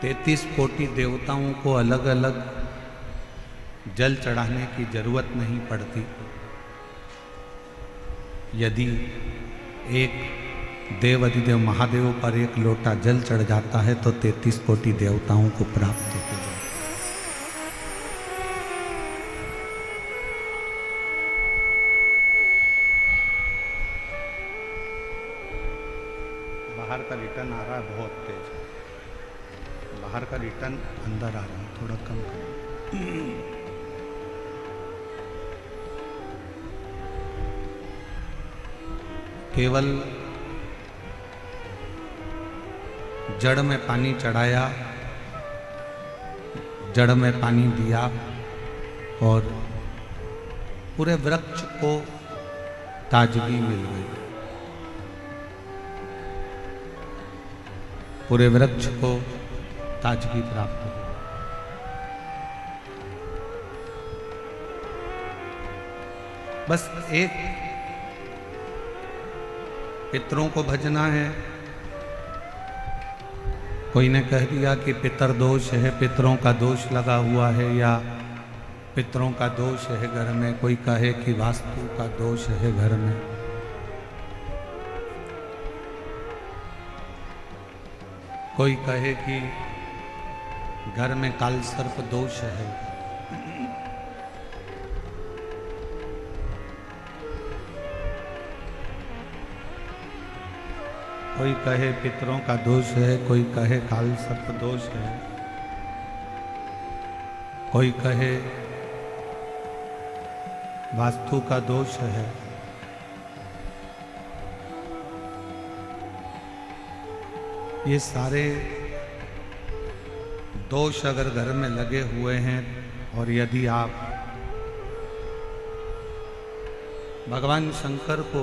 33 कोटि देवताओं को अलग अलग जल चढ़ाने की जरूरत नहीं पड़ती। यदि एक देव अधिदेव महादेव पर एक लोटा जल चढ़ जाता है तो 33 कोटि देवताओं को प्राप्त हो जाए। बाहर का रिटर्न आ रहा है बहुत तेज, बाहर का रिटर्न अंदर आ रहा है, थोड़ा कम करें। केवल जड़ में पानी चढ़ाया, जड़ में पानी दिया और पूरे वृक्ष को ताजगी मिल गई, पूरे वृक्ष को ताजगी प्राप्त हो। बस एक पितरों को भजना है। कोई ने कह दिया कि पितर दोष है, पितरों का दोष लगा हुआ है, या पितरों का दोष है घर में। कोई कहे कि वास्तु का दोष है घर में। कोई कहे कि घर में काल सर्प दोष है। कोई कहे पितरों का दोष है, कोई कहे काल सर्प दोष है, कोई कहे वास्तु का दोष है। ये सारे दोष अगर घर में लगे हुए हैं और यदि आप भगवान शंकर को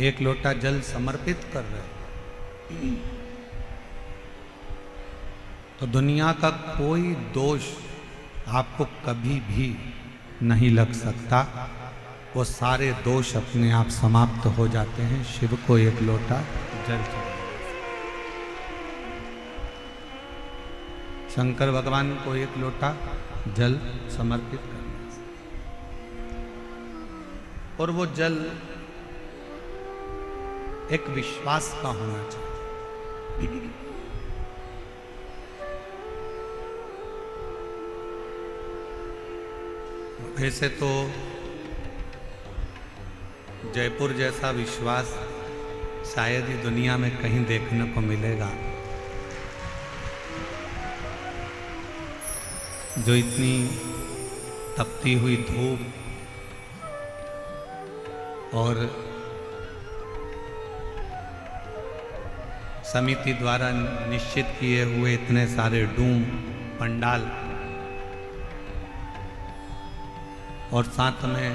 एक लोटा जल समर्पित कर रहे हैं तो दुनिया का कोई दोष आपको कभी भी नहीं लग सकता। वो सारे दोष अपने आप समाप्त हो जाते हैं शिव को एक लोटा जल चढ़ाने से। शंकर भगवान को एक लोटा जल समर्पित करने से, और वो जल एक विश्वास का होना चाहिए। वैसे तो जयपुर जैसा विश्वास शायद ही दुनिया में कहीं देखने को मिलेगा, जो इतनी तपती हुई धूप और समिति द्वारा निश्चित किए हुए इतने सारे डूम पंडाल, और साथ में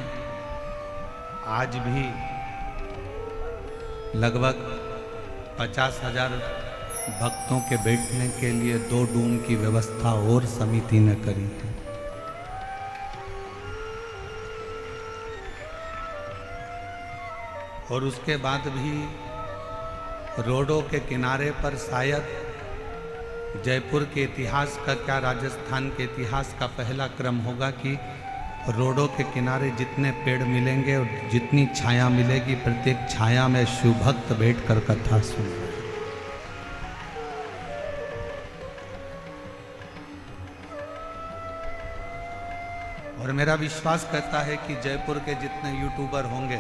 आज भी लगभग 50,000 भक्तों के बैठने के लिए 2 डूम की व्यवस्था और समिति ने करी थी। और उसके बाद भी रोडों के किनारे पर शायद जयपुर के इतिहास का क्या, राजस्थान के इतिहास का पहला क्रम होगा कि रोडों के किनारे जितने पेड़ मिलेंगे और जितनी छाया मिलेगी, प्रत्येक छाया में शिव भक्त बैठकर कथा सुन रहे। और मेरा विश्वास कहता है कि जयपुर के जितने यूट्यूबर होंगे,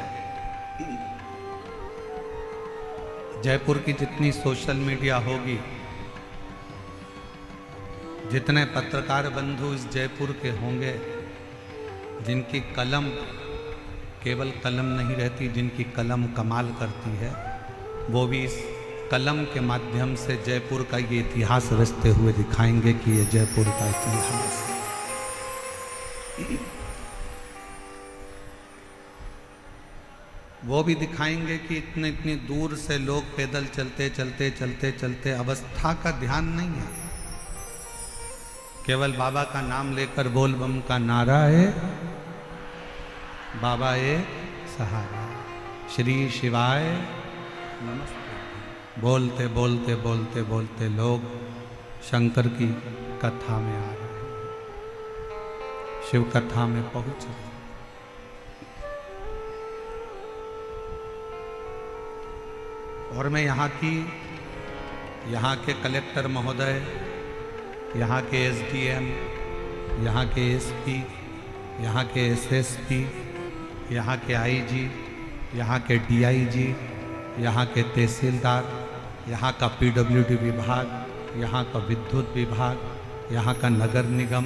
जयपुर की जितनी सोशल मीडिया होगी, जितने पत्रकार बंधु इस जयपुर के होंगे, जिनकी कलम केवल कलम नहीं रहती, जिनकी कलम कमाल करती है, वो भी इस कलम के माध्यम से जयपुर का ये इतिहास रचते हुए दिखाएंगे कि ये जयपुर का इतिहास है। वो भी दिखाएंगे कि इतनी दूर से लोग पैदल चलते चलते चलते चलते, अवस्था का ध्यान नहीं है, केवल बाबा का नाम लेकर बोल बम का नारा है, बाबा ए सहारा, श्री शिवाय नमस्ते, बोलते बोलते बोलते बोलते लोग शंकर की कथा में आ रहे हैं, शिव कथा में पहुंच रहे हैं। और मैं यहाँ के कलेक्टर महोदय, यहाँ के एसडीएम, यहाँ के एसपी, यहाँ के एसएसपी, यहाँ के आईजी, यहाँ के डीआईजी, यहाँ के तहसीलदार, यहाँ का पीडब्ल्यूडी विभाग, यहाँ का विद्युत विभाग, यहाँ का नगर निगम,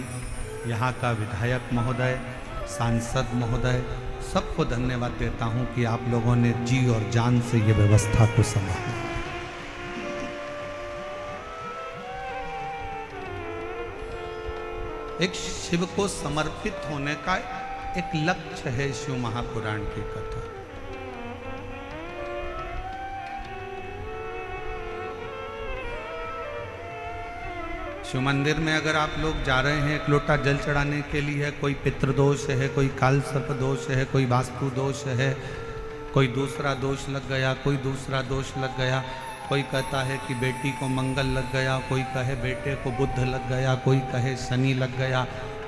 यहाँ का विधायक महोदय, सांसद महोदय, सबको धन्यवाद देता हूँ कि आप लोगों ने जी और जान से ये व्यवस्था को संभाला। एक शिव को समर्पित होने का एक लक्ष्य है शिव महापुराण की कथा। शिव मंदिर में अगर आप लोग जा रहे हैं एक लोटा जल चढ़ाने के लिए, कोई पितृदोष है, कोई काल सर्प दोष है, कोई वास्तु दोष है, कोई दूसरा दोष लग गया, कोई दूसरा दोष लग गया, कोई कहता है कि बेटी को मंगल लग गया, कोई कहे बेटे को बुध लग गया, कोई कहे शनि लग गया,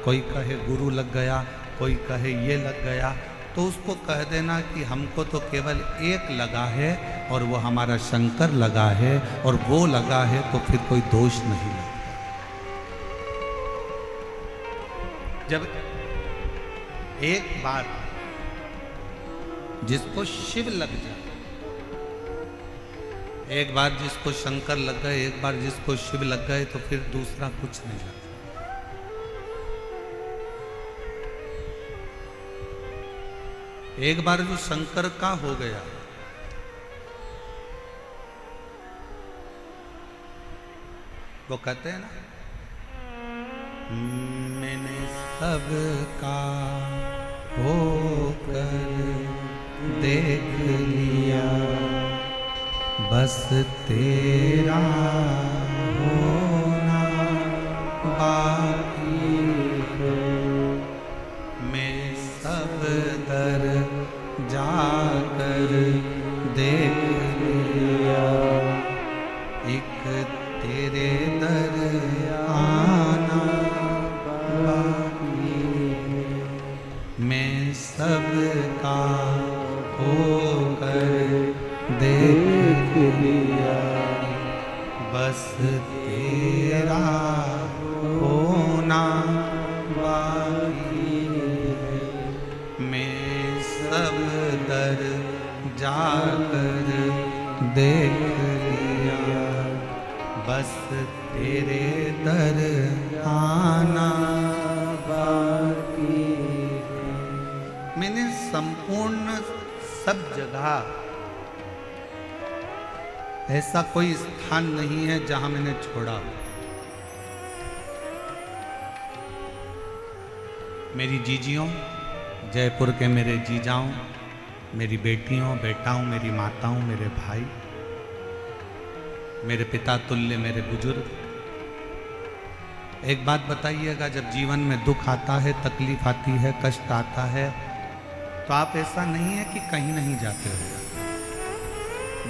कोई कहे गुरु लग गया, कोई कहे ये लग गया, तो उसको कह देना कि हमको तो केवल एक लगा है और वो हमारा शंकर लगा है, और वो लगा है तो फिर कोई दोष नहीं लगा। जब एक बार जिसको शिव लग जाए, एक बार जिसको शंकर लग गए, एक बार जिसको शिव लग गए, तो फिर दूसरा कुछ नहीं लगता। एक बार जो शंकर का हो गया, वो कहते हैं ना, मैंने सबका होकर देख लिया, बस तेरा होना बाकी है। मैं सब दर जाकर देख लिया, एक तेरे दर आना बाकी है। मैं सबका होकर देख लिया, बस तेरा होना बाकी है। मैं सब दर जाकर देख लिया, बस तेरे दर आना बाकी है। मैंने संपूर्ण सब जगह, ऐसा कोई स्थान नहीं है जहां मैंने छोड़ा। मेरी जीजियों, जयपुर के मेरे जीजाओं, मेरी बेटियों, बेटाओं, मेरी माताओं, मेरे भाई, मेरे पिता तुल्य, मेरे बुजुर्ग, एक बात बताइएगा, जब जीवन में दुख आता है, तकलीफ आती है, कष्ट आता है, तो आप ऐसा नहीं है कि कहीं नहीं जाते हो,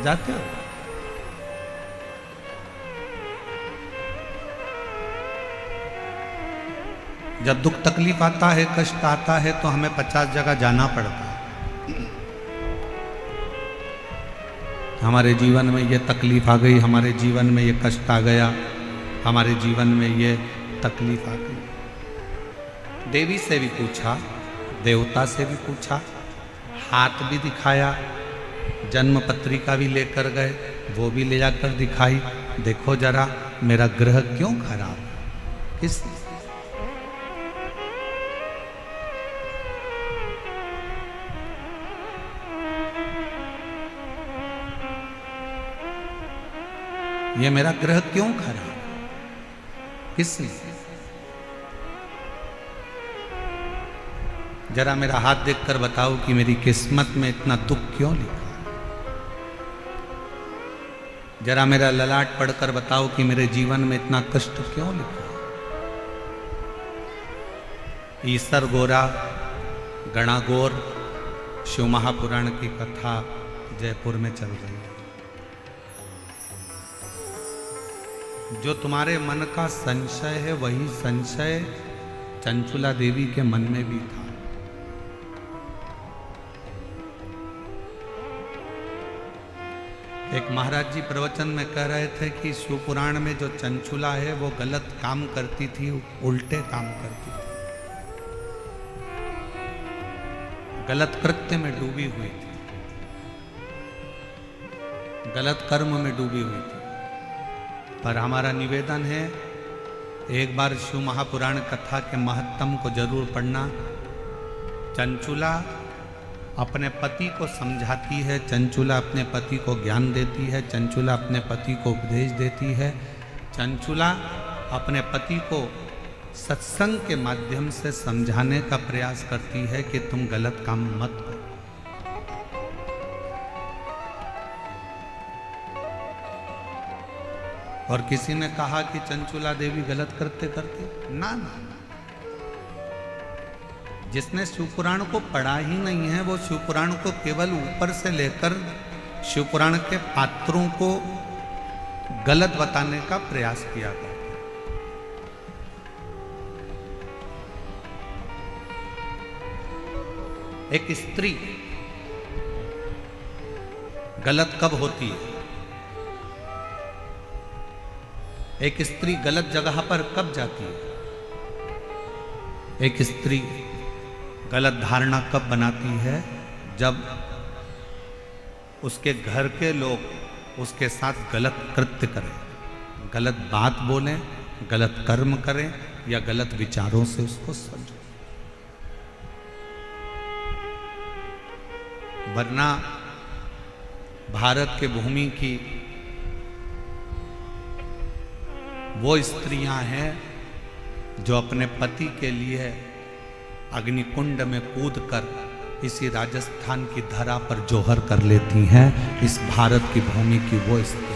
जाते हो। जब दुख तकलीफ आता है, कष्ट आता है, तो हमें 50 जगह जाना पड़ता है। हमारे जीवन में ये तकलीफ आ गई, हमारे जीवन में ये कष्ट आ गया, हमारे जीवन में ये तकलीफ आ गई। देवी से भी पूछा, देवता से भी पूछा, हाथ भी दिखाया, जन्म पत्रिका भी लेकर गए, वो भी ले जाकर दिखाई, देखो जरा मेरा ग्रह क्यों खराब, किस ये मेरा ग्रह क्यों खराब, किसने? जरा मेरा हाथ देखकर बताओ कि मेरी किस्मत में इतना दुख क्यों लिखा। जरा मेरा ललाट पढ़कर बताओ कि मेरे जीवन में इतना कष्ट क्यों लिखा। ईसर गोरा गणागोर शिव महापुराण की कथा जयपुर में चल रही है। जो तुम्हारे मन का संशय है वही संशय चंचुला देवी के मन में भी था। एक महाराज जी प्रवचन में कह रहे थे कि शिवपुराण में जो चंचुला है वो गलत काम करती थी, उल्टे काम करती थी, गलत कृत्य में डूबी हुई थी, गलत कर्म में डूबी हुई थी। पर हमारा निवेदन है एक बार शिव महापुराण कथा के महत्तम को जरूर पढ़ना। चंचुला अपने पति को समझाती है, चंचुला अपने पति को ज्ञान देती है, चंचुला अपने पति को उपदेश देती है, चंचुला अपने पति को सत्संग के माध्यम से समझाने का प्रयास करती है कि तुम गलत काम मत करो। और किसी ने कहा कि चंचुला देवी गलत करते करती, ना ना, जिसने शिवपुराण को पढ़ा ही नहीं है वो शिवपुराण को केवल ऊपर से लेकर शिवपुराण के पात्रों को गलत बताने का प्रयास किया था। एक स्त्री गलत कब होती है? एक स्त्री गलत जगह पर कब जाती है? एक स्त्री गलत धारणा कब बनाती है? जब उसके घर के लोग उसके साथ गलत कृत्य करें, गलत बात बोलें, गलत कर्म करें या गलत विचारों से उसको समझें। वरना भारत के भूमि की वो स्त्रियां हैं जो अपने पति के लिए अग्निकुंड में कूदकर इसी राजस्थान की धरा पर जोहर कर लेती हैं। इस भारत की भूमि की वो स्त्री,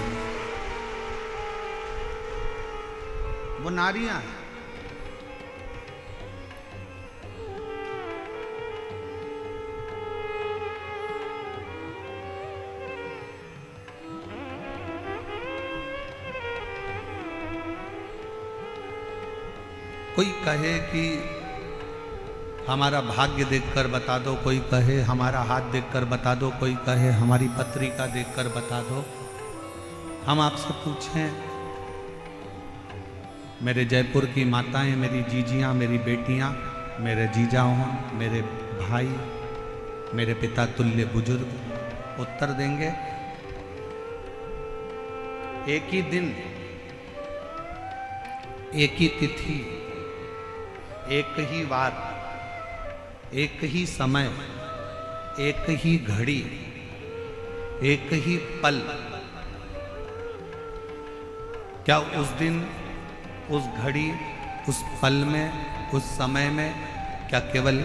वो नारियां हैं। कोई कहे कि हमारा भाग्य देखकर बता दो, कोई कहे हमारा हाथ देखकर बता दो, कोई कहे हमारी पत्रिका देखकर बता दो। हम आपसे पूछें, मेरे जयपुर की माताएं, मेरी जीजियां, मेरी बेटियां, मेरे जीजा हों, मेरे भाई, मेरे पिता तुल्य बुजुर्ग उत्तर देंगे। एक ही दिन, एक ही तिथि, एक ही वार, एक ही समय, एक ही घड़ी, एक ही पल, क्या उस दिन, उस घड़ी, उस पल में, उस समय में क्या केवल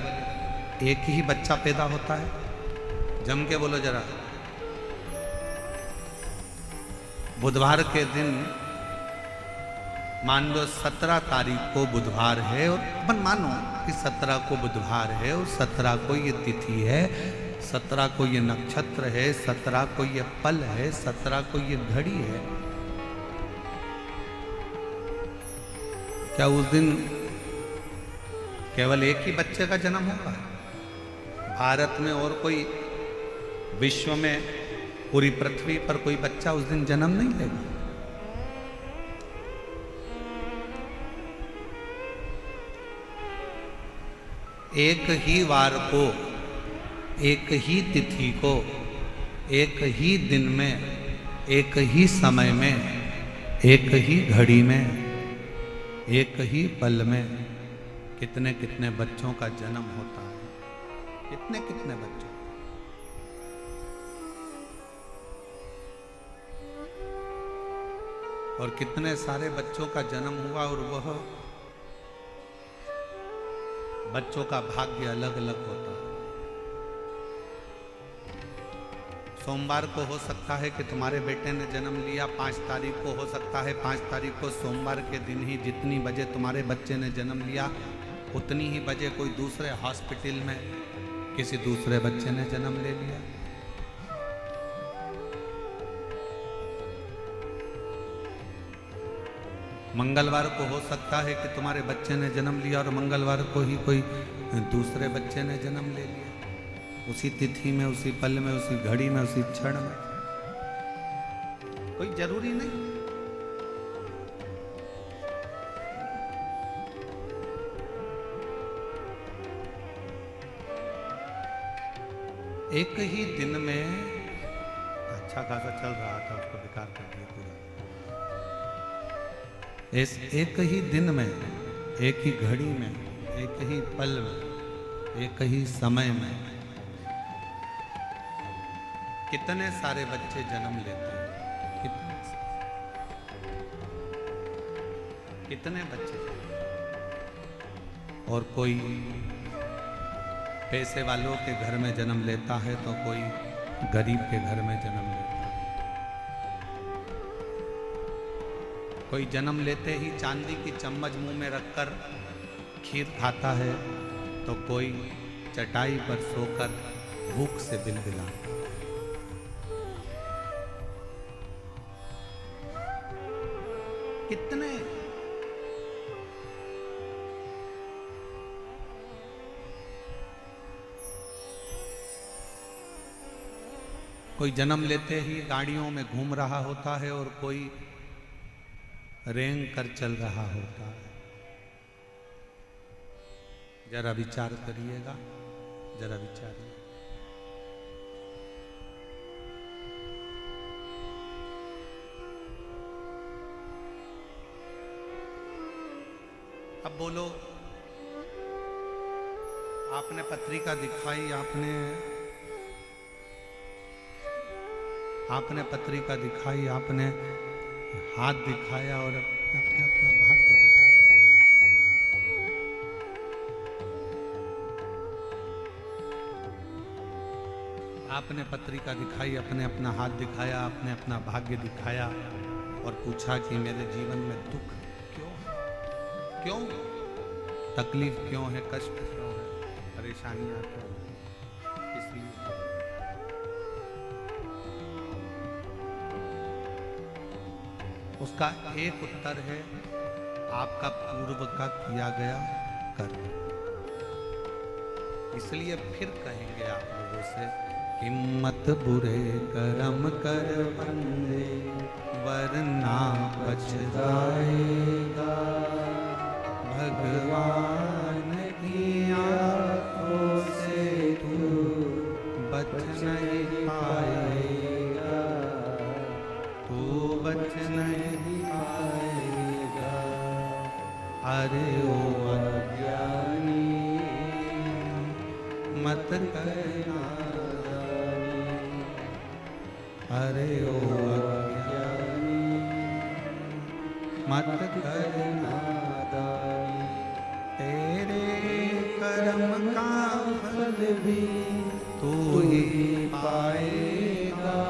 एक ही बच्चा पैदा होता है? जम के बोलो जरा। बुधवार के दिन मान लो 17 तारीख को बुधवार है, और अपन मानो कि 17 को बुधवार है और 17 को ये तिथि है, 17 को ये नक्षत्र है, 17 को ये पल है, 17 को ये घड़ी है। क्या उस दिन केवल एक ही बच्चे का जन्म होगा? भारत में और कोई, विश्व में, पूरी पृथ्वी पर कोई बच्चा उस दिन जन्म नहीं लेगा। एक ही वार को, एक ही तिथि को, एक ही दिन में, एक ही समय में, एक ही घड़ी में, एक ही पल में कितने कितने बच्चों का जन्म होता है। कितने कितने बच्चों, और कितने सारे बच्चों का जन्म हुआ, और वह बच्चों का भाग्य अलग अलग होता है। सोमवार को हो सकता है कि तुम्हारे बेटे ने जन्म लिया, 5 तारीख को हो सकता है, 5 तारीख को सोमवार के दिन ही जितनी बजे तुम्हारे बच्चे ने जन्म लिया उतनी ही बजे कोई दूसरे हॉस्पिटल में किसी दूसरे बच्चे ने जन्म ले लिया। मंगलवार को हो सकता है कि तुम्हारे बच्चे ने जन्म लिया और मंगलवार को ही कोई दूसरे बच्चे ने जन्म ले लिया, उसी तिथि में, उसी पल में, उसी घड़ी में, उसी क्षण में। कोई जरूरी नहीं। एक ही दिन में अच्छा खासा चल रहा था, उसको बेकार कर दिया पूरा। इस एक ही दिन में, एक ही घड़ी में, एक ही पल में, एक ही समय में कितने सारे बच्चे जन्म लेते हैं। कितने बच्चे। और कोई पैसे वालों के घर में जन्म लेता है तो कोई गरीब के घर में जन्म लेता है। कोई जन्म लेते ही चांदी की चम्मच मुंह में रखकर खीर खाता है तो कोई चटाई पर सोकर भूख से बिलबिलाता है। कितने कोई जन्म लेते ही गाड़ियों में घूम रहा होता है और कोई रेंग कर चल रहा होता है। जरा विचार करिएगा, जरा विचारिए। अब बोलो, आपने पत्रिका दिखाई, आपने पत्रिका दिखाई, आपने हाथ दिखाया और अपना भाग्य बताया। आपने पत्रिका दिखाई, अपने अपना हाथ दिखाया, आपने अपना भाग्य दिखाया और पूछा कि मेरे जीवन में दुख क्यों है, क्यों तकलीफ क्यों है, कष्ट क्यों है, परेशानियां क्यों है, इसलिए। उसका एक उत्तर है आपका पूर्व का किया गया कर्म। इसलिए फिर कहेंगे आप लोगों से कि मत बुरे कर्म कर बंदे वरना पछताएगा, भगवान की आंखों से तू बच नहीं पाएगा, तू बच नहीं पाएगा। अरे ओ अज्ञानी मत करना, अरे ओ अज्ञानी मत करना, तेरे कर्म का फल भी तू ही पाएगा,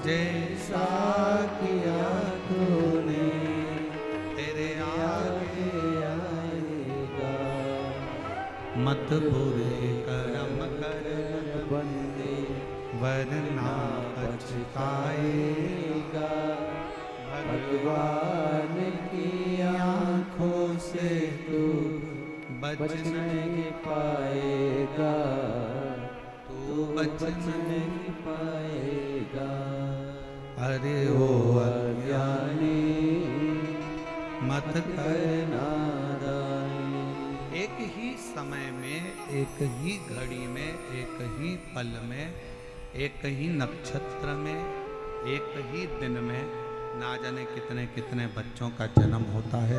जैसा किया तूने तेरे आगे आएगा। मत बुरे कर्म कर बंदे वरना पछताएगा, भगवान की आंखों से तू बच नहीं पाएगा, तू बच नहीं पाएगा। अरे ओ अज्ञानी मत करना दानी। एक ही समय में, एक ही घड़ी में, एक ही पल में, एक ही नक्षत्र में, एक ही दिन में ना जाने कितने कितने बच्चों का जन्म होता है,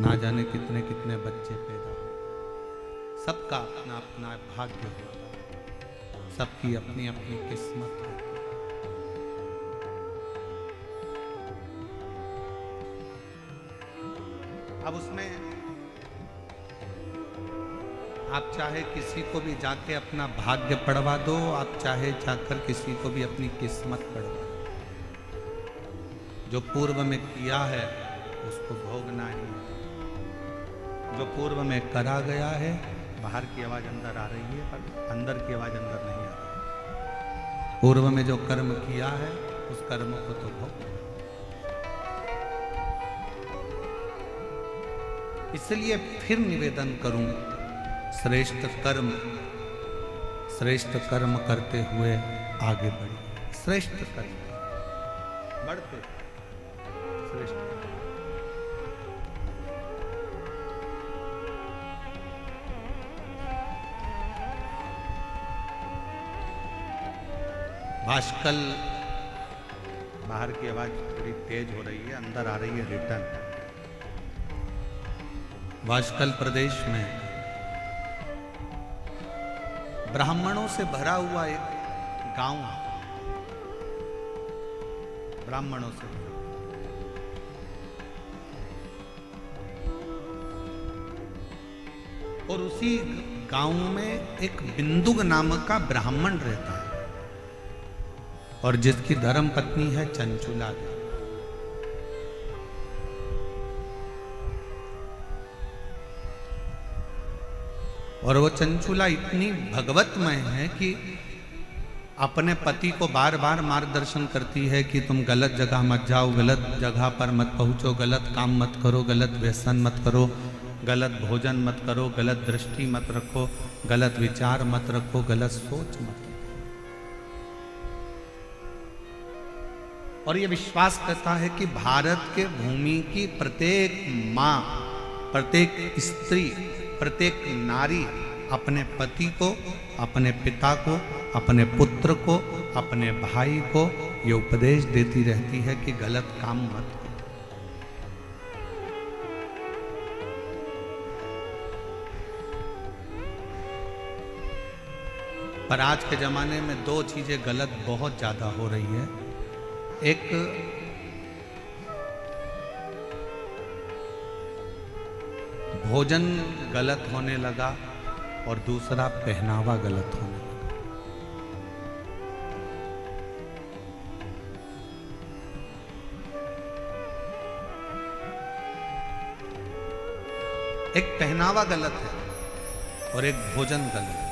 ना जाने कितने कितने बच्चे पैदा होते। सबका अपना अपना भाग्य होता है, सबकी अपनी अपनी किस्मत है। अब उसमें आप चाहे किसी को भी जाके अपना भाग्य पढ़वा दो, आप चाहे जाकर किसी को भी अपनी किस्मत पढ़वा दो। जो पूर्व में किया है उसको भोगना ही है। जो पूर्व में करा गया है, बाहर की आवाज अंदर आ रही है पर अंदर की आवाज अंदर नहीं आ रही। पूर्व में जो कर्म किया है उस कर्म को तो भोग। इसलिए फिर निवेदन करूं, श्रेष्ठ कर्म करते हुए आगे बढ़िए। श्रेष्ठ कर्म बढ़ते श्रेष्ठ। भास्कल, बाहर की आवाज थोड़ी तेज हो रही है, अंदर आ रही है रिटर्न। भास्कल प्रदेश में ब्राह्मणों से भरा हुआ एक गांव, ब्राह्मणों से, और उसी गांव में एक बिंदुक नामक का ब्राह्मण रहता है और जिसकी धर्म पत्नी है चंचुला देवी। और वो चंचुला इतनी भगवतमय है कि अपने पति को बार बार मार्गदर्शन करती है कि तुम गलत जगह मत जाओ, गलत जगह पर मत पहुंचो, गलत काम मत करो, गलत व्यसन मत करो, गलत भोजन मत करो, गलत दृष्टि मत रखो, गलत विचार मत रखो, गलत सोच मत रखो। और ये विश्वास करता है कि भारत के भूमि की प्रत्येक माँ, प्रत्येक स्त्री, प्रत्येक नारी अपने पति को, अपने पिता को, अपने पुत्र को, अपने भाई को ये उपदेश देती रहती है कि गलत काम मत करो। पर आज के जमाने में दो चीजें गलत बहुत ज्यादा हो रही है। एक भोजन गलत होने लगा और दूसरा पहनावा गलत होने लगा। एक पहनावा गलत है और एक भोजन गलत है।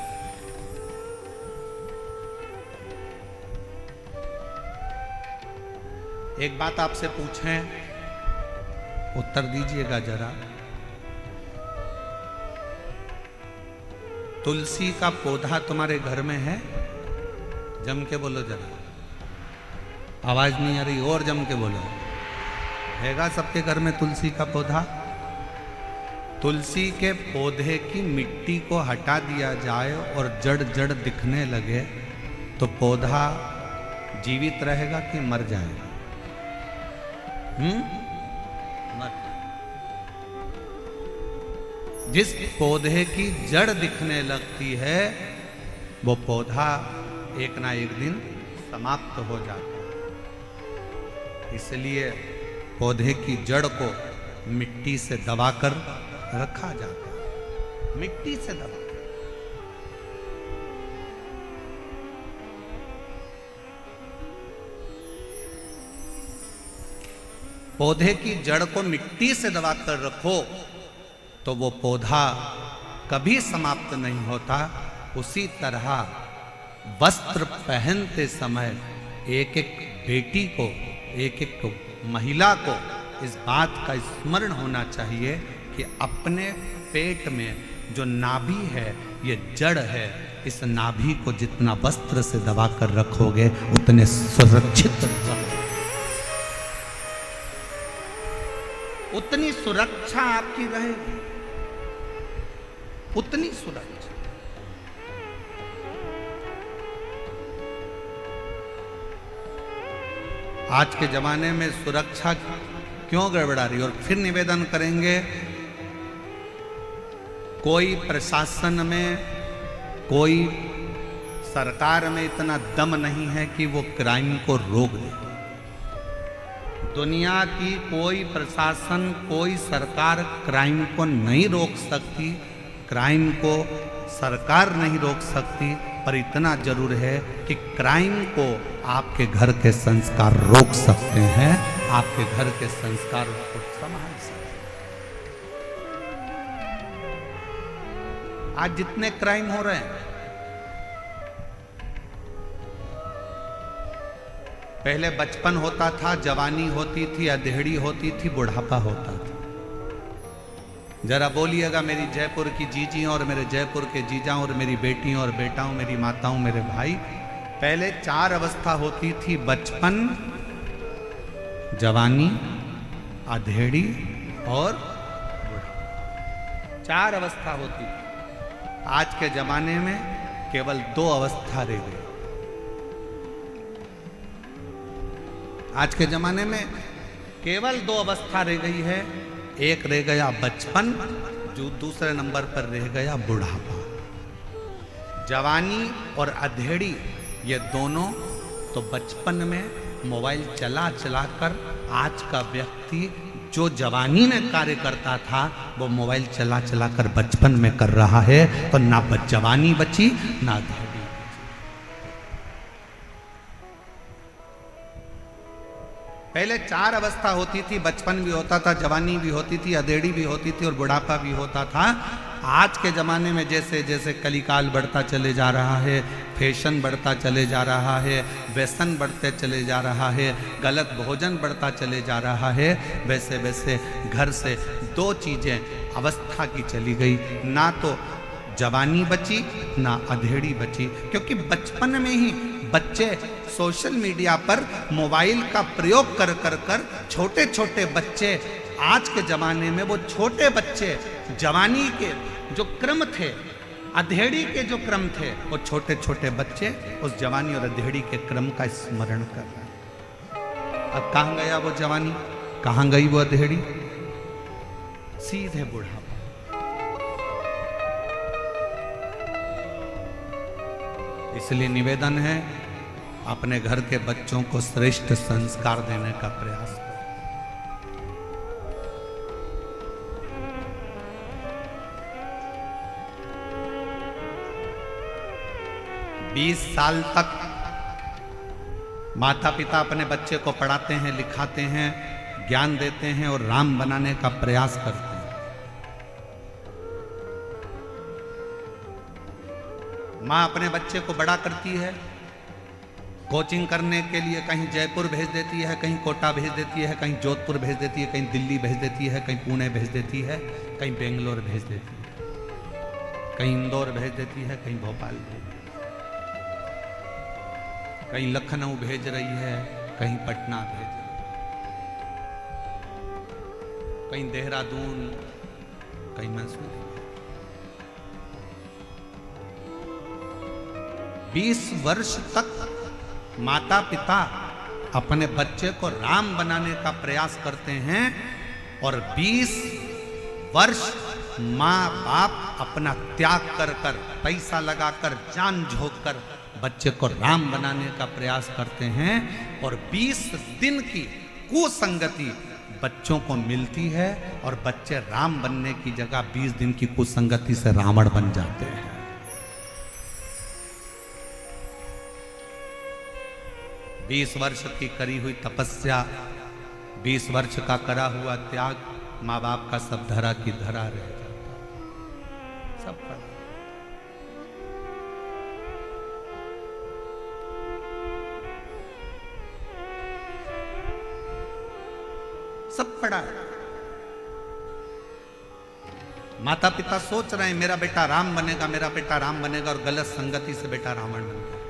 एक बात आपसे पूछें, उत्तर दीजिएगा जरा। तुलसी का पौधा तुम्हारे घर में है? जम के बोलो जरा, आवाज नहीं आ रही, और जम के बोलो। हैगा सबके घर में तुलसी का पौधा? तुलसी के पौधे की मिट्टी को हटा दिया जाए और जड़ जड़ दिखने लगे तो पौधा जीवित रहेगा कि मर जाएगा? मर। जिस पौधे की जड़ दिखने लगती है वो पौधा एक ना एक दिन समाप्त हो जाता है। इसलिए पौधे की जड़ को मिट्टी से दबाकर रखा जाता है, मिट्टी से दबा। पौधे की जड़ को मिट्टी से दबाकर रखो तो वो पौधा कभी समाप्त नहीं होता। उसी तरह वस्त्र पहनते समय एक एक बेटी को, एक एक महिला को इस बात का स्मरण होना चाहिए कि अपने पेट में जो नाभि है ये जड़ है, इस नाभि को जितना वस्त्र से दबाकर रखोगे उतने सुरक्षित रहोगे, उतनी सुरक्षा आपकी रहेगी, उतनी सुरक्षा। आज के जमाने में सुरक्षा क्यों गड़बड़ा रही? और फिर निवेदन करेंगे, कोई प्रशासन में, कोई सरकार में इतना दम नहीं है कि वो क्राइम को रोक दे। दुनिया की कोई प्रशासन, कोई सरकार क्राइम को नहीं रोक सकती, क्राइम को सरकार नहीं रोक सकती, पर इतना जरूर है कि क्राइम को आपके घर के संस्कार रोक सकते हैं, आपके घर के संस्कार को संभाल सकते हैं। आज जितने क्राइम हो रहे हैं, पहले बचपन होता था, जवानी होती थी, अधेड़ी होती थी, बुढ़ापा होता था। जरा बोलिएगा मेरी जयपुर की जीजी और मेरे जयपुर के जीजा और मेरी बेटियों और बेटाओं, मेरी माताओं, मेरे भाई। पहले 4 अवस्था होती थी, बचपन, जवानी, अधेड़ी और बुढ़ापा। 4 अवस्था होती थी। आज के जमाने में केवल 2 अवस्था रह गई। आज के जमाने में केवल 2 अवस्था रह गई है। एक रह गया बचपन, जो दूसरे नंबर पर रह गया बुढ़ापा। जवानी और अधेड़ी ये दोनों तो बचपन में मोबाइल चला चलाकर आज का व्यक्ति जो जवानी में कार्य करता था वो मोबाइल चला चलाकर बचपन में कर रहा है। तो ना जवानी बची ना अधेड़ी। पहले 4 अवस्था होती थी, बचपन भी होता था, जवानी भी होती थी, अधेड़ी भी होती थी और बुढ़ापा भी होता था। आज के ज़माने में जैसे जैसे कलिकाल बढ़ता चले जा रहा है, फैशन बढ़ता चले जा रहा है, व्यसन बढ़ते चले जा रहा है, गलत भोजन बढ़ता चले जा रहा है, वैसे वैसे घर से 2 चीज़ें अवस्था की चली गई। ना तो जवानी बची ना अधेड़ी बची, क्योंकि बचपन में ही बच्चे सोशल मीडिया पर मोबाइल का प्रयोग कर कर कर छोटे छोटे बच्चे, आज के ज़माने में वो छोटे बच्चे जवानी के जो क्रम थे, अधेड़ी के जो क्रम थे, वो छोटे छोटे बच्चे उस जवानी और अधेड़ी के क्रम का स्मरण कर रहे हैं। अब कहाँ गया वो जवानी, कहाँ गई वो अधेड़ी? सीधे बुढ़ापा। इसलिए निवेदन है, अपने घर के बच्चों को श्रेष्ठ संस्कार देने का प्रयास करें। 20 साल तक माता पिता अपने बच्चे को पढ़ाते हैं, लिखाते हैं, ज्ञान देते हैं और राम बनाने का प्रयास करते हैं। माँ अपने बच्चे को बड़ा करती है, कोचिंग करने के लिए कहीं जयपुर भेज देती है, कहीं कोटा भेज देती है, कहीं जोधपुर भेज देती है, कहीं दिल्ली भेज देती है, कहीं पुणे भेज देती है, कहीं बेंगलोर भेज देती है, कहीं इंदौर भेज देती है, कहीं भोपाल भेज देती है, कहीं लखनऊ भेज रही है, कहीं पटना भेज रही है, कहीं देहरादून, कहीं मैसूर। 20 वर्ष तक माता पिता अपने बच्चे को राम बनाने का प्रयास करते हैं और 20 वर्ष माँ बाप अपना त्याग कर कर, पैसा लगाकर, जान झोंक कर बच्चे को राम बनाने का प्रयास करते हैं और 20 दिन की कुसंगति बच्चों को मिलती है और बच्चे राम बनने की जगह 20 दिन की कुसंगति से रावण बन जाते हैं। 20 वर्ष की करी हुई तपस्या, 20 वर्ष का करा हुआ त्याग, माँ बाप का सब धरा की धरा रह जाता, सब पड़ा। सब पड़ा है। माता पिता सोच रहे हैं मेरा बेटा राम बनेगा, मेरा बेटा राम बनेगा, और गलत संगति से बेटा रावण बन गया।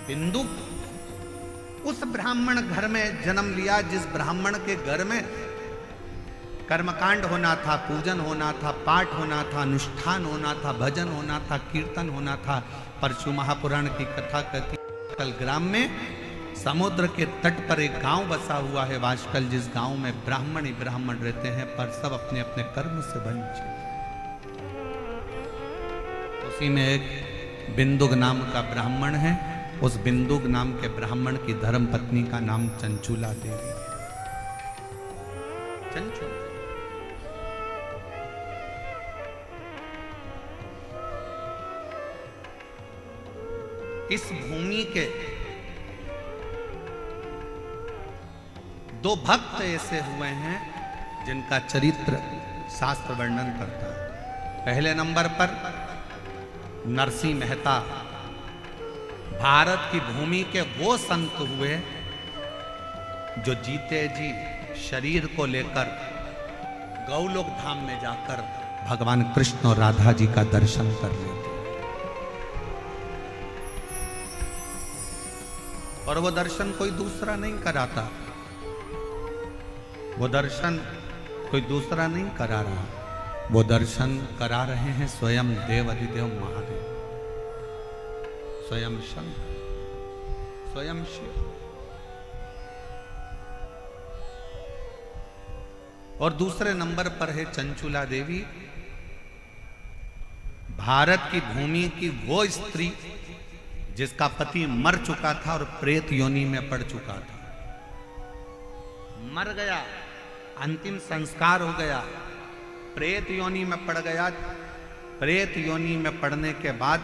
बिंदु उस ब्राह्मण घर में जन्म लिया जिस ब्राह्मण के घर में कर्मकांड होना था, पूजन होना था, पाठ होना था, अनुष्ठान होना था, भजन होना था, कीर्तन होना था। परशु महापुराण की कथा कहती है, कल ग्राम में समुद्र के तट पर एक गांव बसा हुआ है वाशकल, जिस गांव में ब्राह्मण ही ब्राह्मण रहते हैं, पर सब अपने अपने कर्म से वंचित। उसी में एक बिंदुक नाम का ब्राह्मण है। उस बिंदुक नाम के ब्राह्मण की धर्म पत्नी का नाम चंचूला देवी है। चंचूला इस भूमि के 2 भक्त ऐसे हुए हैं जिनका चरित्र शास्त्र वर्णन करता है। पहले नंबर पर नरसिंह मेहता, भारत की भूमि के वो संत हुए जो जीते जी शरीर को लेकर गौलोक धाम में जाकर भगवान कृष्ण और राधा जी का दर्शन कर लेते। और वो दर्शन कोई दूसरा नहीं कराता, वो दर्शन कोई दूसरा नहीं करा रहा, वो दर्शन करा रहे हैं स्वयं देव अधिदेव महादेव, स्वयं शंकर, स्वयं शिव। और दूसरे नंबर पर है चंचुला देवी, भारत की भूमि की वो स्त्री जिसका पति मर चुका था और प्रेत योनि में पड़ चुका था, मर गया, अंतिम संस्कार हो गया, प्रेत योनि में पड़ गया। प्रेत योनि में पड़ने के बाद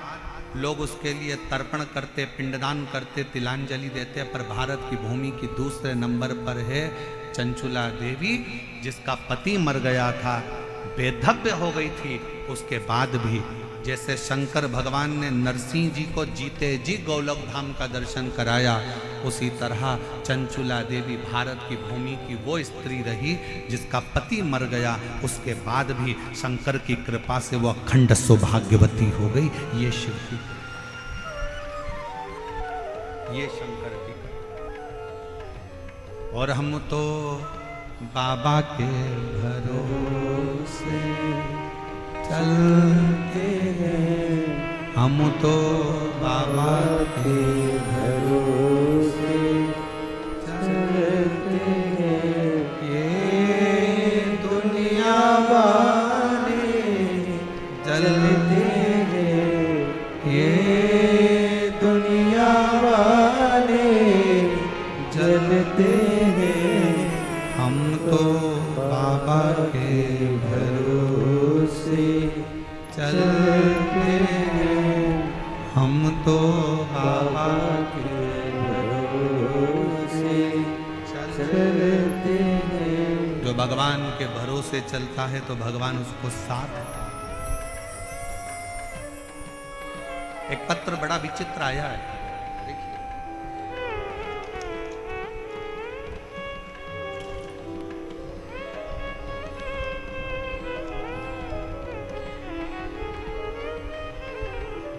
लोग उसके लिए तर्पण करते, पिंडदान करते, तिलांजलि देते। पर भारत की भूमि की दूसरे नंबर पर है चंचुला देवी, जिसका पति मर गया था, बेधव्य हो गई थी। उसके बाद भी जैसे शंकर भगवान ने नरसिंह जी को जीते जी गोलोक धाम का दर्शन कराया, उसी तरह चंचुला देवी भारत की भूमि की वो स्त्री रही जिसका पति मर गया, उसके बाद भी शंकर की कृपा से वो अखंड सौभाग्यवती हो गई। ये शिव की, ये शंकर की। और हम तो बाबा के भरोसे चलते हैं, हम तो बाबा के भरोसे चलते हैं। ये दुनिया वाले चलते हैं, ये दुनिया वाले चलते हैं, हम तो बाबा के भरोसे चलते हैं, हम तो बाबा के भरोसे चलते हैं। जो भगवान के भरोसे चलता है तो भगवान उसको साथ देता है। एक पत्र बड़ा विचित्र आया है, देखिए।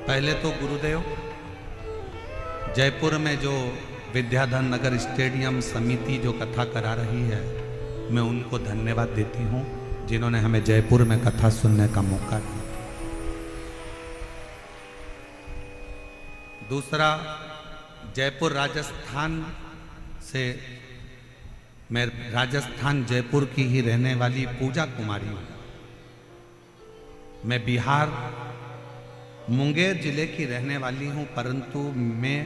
पहले तो गुरुदेव जयपुर में जो विद्याधर नगर स्टेडियम समिति जो कथा करा रही है, मैं उनको धन्यवाद देती हूँ जिन्होंने हमें जयपुर में कथा सुनने का मौका दिया। दूसरा, जयपुर राजस्थान से, मैं राजस्थान जयपुर की ही रहने वाली पूजा कुमारी हूँ। मैं बिहार मुंगेर जिले की रहने वाली हूँ, परंतु मैं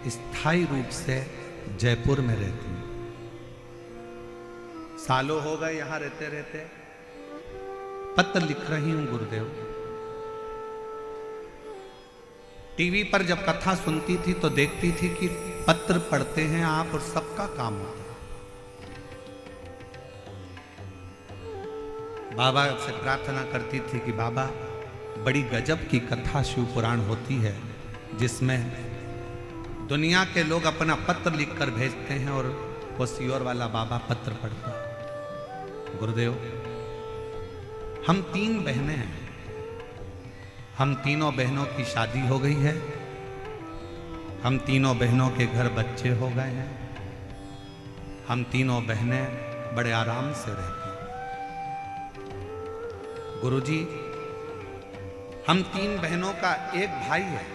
स्थायी रूप से जयपुर में रहती हूँ। सालों हो गए यहाँ रहते रहते। पत्र लिख रही हूँ गुरुदेव। टीवी पर जब कथा सुनती थी तो देखती थी कि पत्र पढ़ते हैं आप और सबका काम होता है। बाबा से प्रार्थना करती थी कि बाबा, बड़ी गजब की कथा शिव पुराण होती है जिसमें दुनिया के लोग अपना पत्र लिखकर भेजते हैं और वो सियोर वाला बाबा पत्र पढ़ता है। गुरुदेव, हम 3 बहनें हैं, हम तीनों बहनों की शादी हो गई है, हम तीनों बहनों के घर बच्चे हो गए हैं, हम तीनों बहनें बड़े आराम से रहती हैं। गुरुजी, हम 3 बहनों का एक भाई है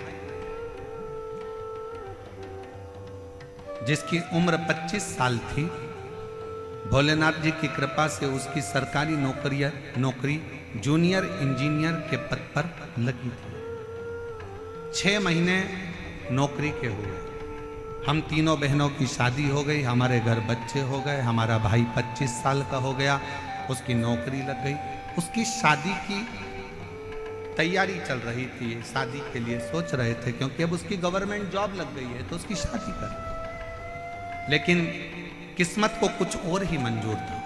जिसकी उम्र 25 साल थी। भोलेनाथ जी की कृपा से उसकी सरकारी नौकरी जूनियर इंजीनियर के पद पर लगी थी। 6 महीने नौकरी के हुए, हम तीनों बहनों की शादी हो गई, हमारे घर बच्चे हो गए, हमारा भाई 25 साल का हो गया, उसकी नौकरी लग गई। उसकी शादी की तैयारी चल रही थी, शादी के लिए सोच रहे थे क्योंकि अब उसकी गवर्नमेंट जॉब लग गई है तो उसकी शादी कर। लेकिन किस्मत को कुछ और ही मंजूर था।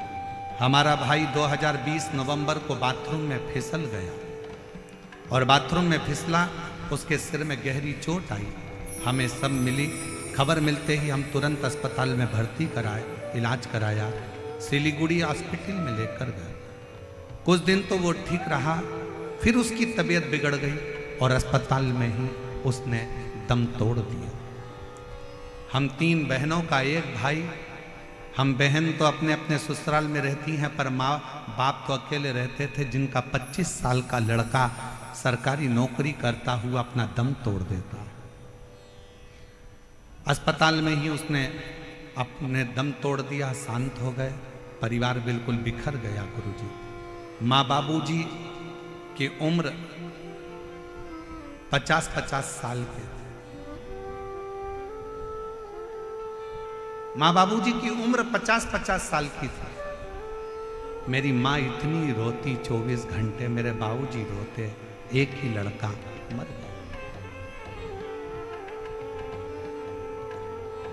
हमारा भाई 2020 नवंबर को बाथरूम में फिसल गया और बाथरूम में फिसला, उसके सिर में गहरी चोट आई। हमें सब मिली, खबर मिलते ही हम तुरंत अस्पताल में भर्ती कराए, इलाज कराया, सिलीगुड़ी हॉस्पिटल में लेकर गए। कुछ दिन तो वो ठीक रहा, फिर उसकी तबीयत बिगड़ गई और अस्पताल में ही उसने दम तोड़ दिया। हम 3 बहनों का एक भाई, हम बहन तो अपने अपने ससुराल में रहती हैं, पर माँ बाप तो अकेले रहते थे, जिनका 25 साल का लड़का सरकारी नौकरी करता हुआ अपना दम तोड़ देता। अस्पताल में ही उसने अपने दम तोड़ दिया, शांत हो गए, परिवार बिल्कुल बिखर गया गुरुजी। माँ बाबूजी की उम्र 50-50 साल के थे। माँ बाबूजी की उम्र 50-50 साल की थी। मेरी माँ इतनी रोती 24 घंटे, मेरे बाबूजी रोते, एक ही लड़का मर गया।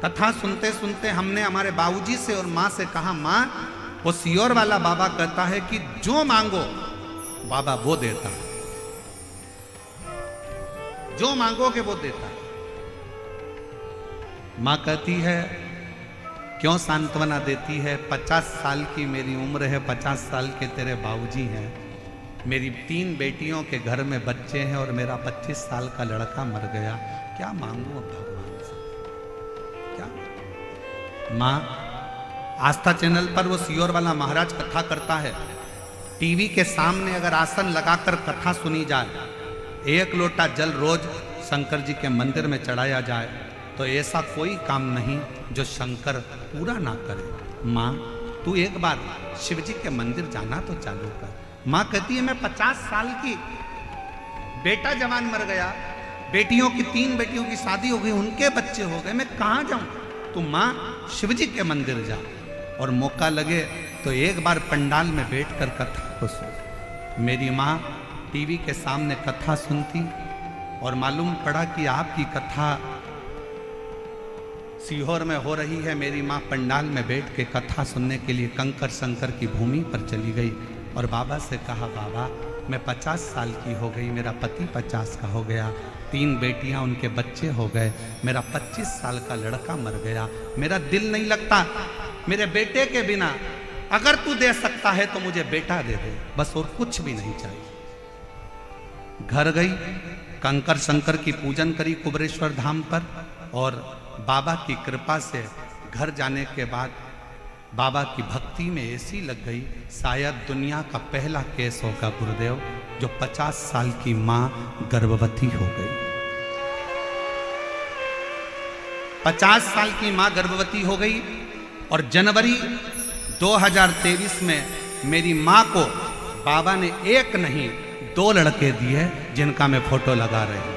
कथा सुनते सुनते हमने हमारे बाबूजी से और माँ से कहा, माँ वो सियोर वाला बाबा कहता है कि जो मांगो बाबा वो देता है, जो मांगोगे वो देता है। माँ कहती है क्यों सांत्वना देती है, 50 साल की मेरी उम्र है, 50 साल के तेरे बाबूजी हैं, मेरी 3 बेटियों के घर में बच्चे हैं और मेरा 25 साल का लड़का मर गया, क्या मांगू भगवान से, क्या? माँ आस्था चैनल पर वो सियोर वाला महाराज कथा करता है, टीवी के सामने अगर आसन लगाकर कथा सुनी जाए, 1 लोटा जल रोज शंकर जी के मंदिर में चढ़ाया जाए, तो ऐसा कोई काम नहीं जो शंकर पूरा ना करे। माँ तू एक बार शिव जी के मंदिर जाना तो चालू कर। माँ कहती है मैं 50 साल की, बेटा जवान मर गया, बेटियों की 3 बेटियों की शादी हो गई, उनके बच्चे हो गए, मैं कहाँ जाऊं? तो माँ शिव जी के मंदिर जा, और मौका लगे तो एक बार पंडाल में बैठकर कथा को सुन। मेरी माँ टीवी के सामने कथा सुनती और मालूम पड़ा कि आपकी कथा सीहोर में हो रही है। मेरी माँ पंडाल में बैठ के कथा सुनने के लिए कंकर शंकर की भूमि पर चली गई और बाबा से कहा, बाबा मैं 50 साल की हो गई, मेरा पति 50 का हो गया, 3 बेटियां उनके बच्चे हो गए, मेरा 25 साल का लड़का मर गया, मेरा दिल नहीं लगता मेरे बेटे के बिना, अगर तू दे सकता है तो मुझे बेटा दे दे, बस और कुछ भी नहीं चाहिए। घर गई, कंकर शंकर की पूजन करी कुबरेश्वर धाम पर, और बाबा की कृपा से घर जाने के बाद बाबा की भक्ति में ऐसी लग गई, शायद दुनिया का पहला केस होगा गुरुदेव जो 50 साल की मां गर्भवती हो गई। 50 साल की मां गर्भवती हो गई और जनवरी 2023 में मेरी मां को बाबा ने 1 नहीं 2 लड़के दिए, जिनका मैं फोटो लगा रही हूं।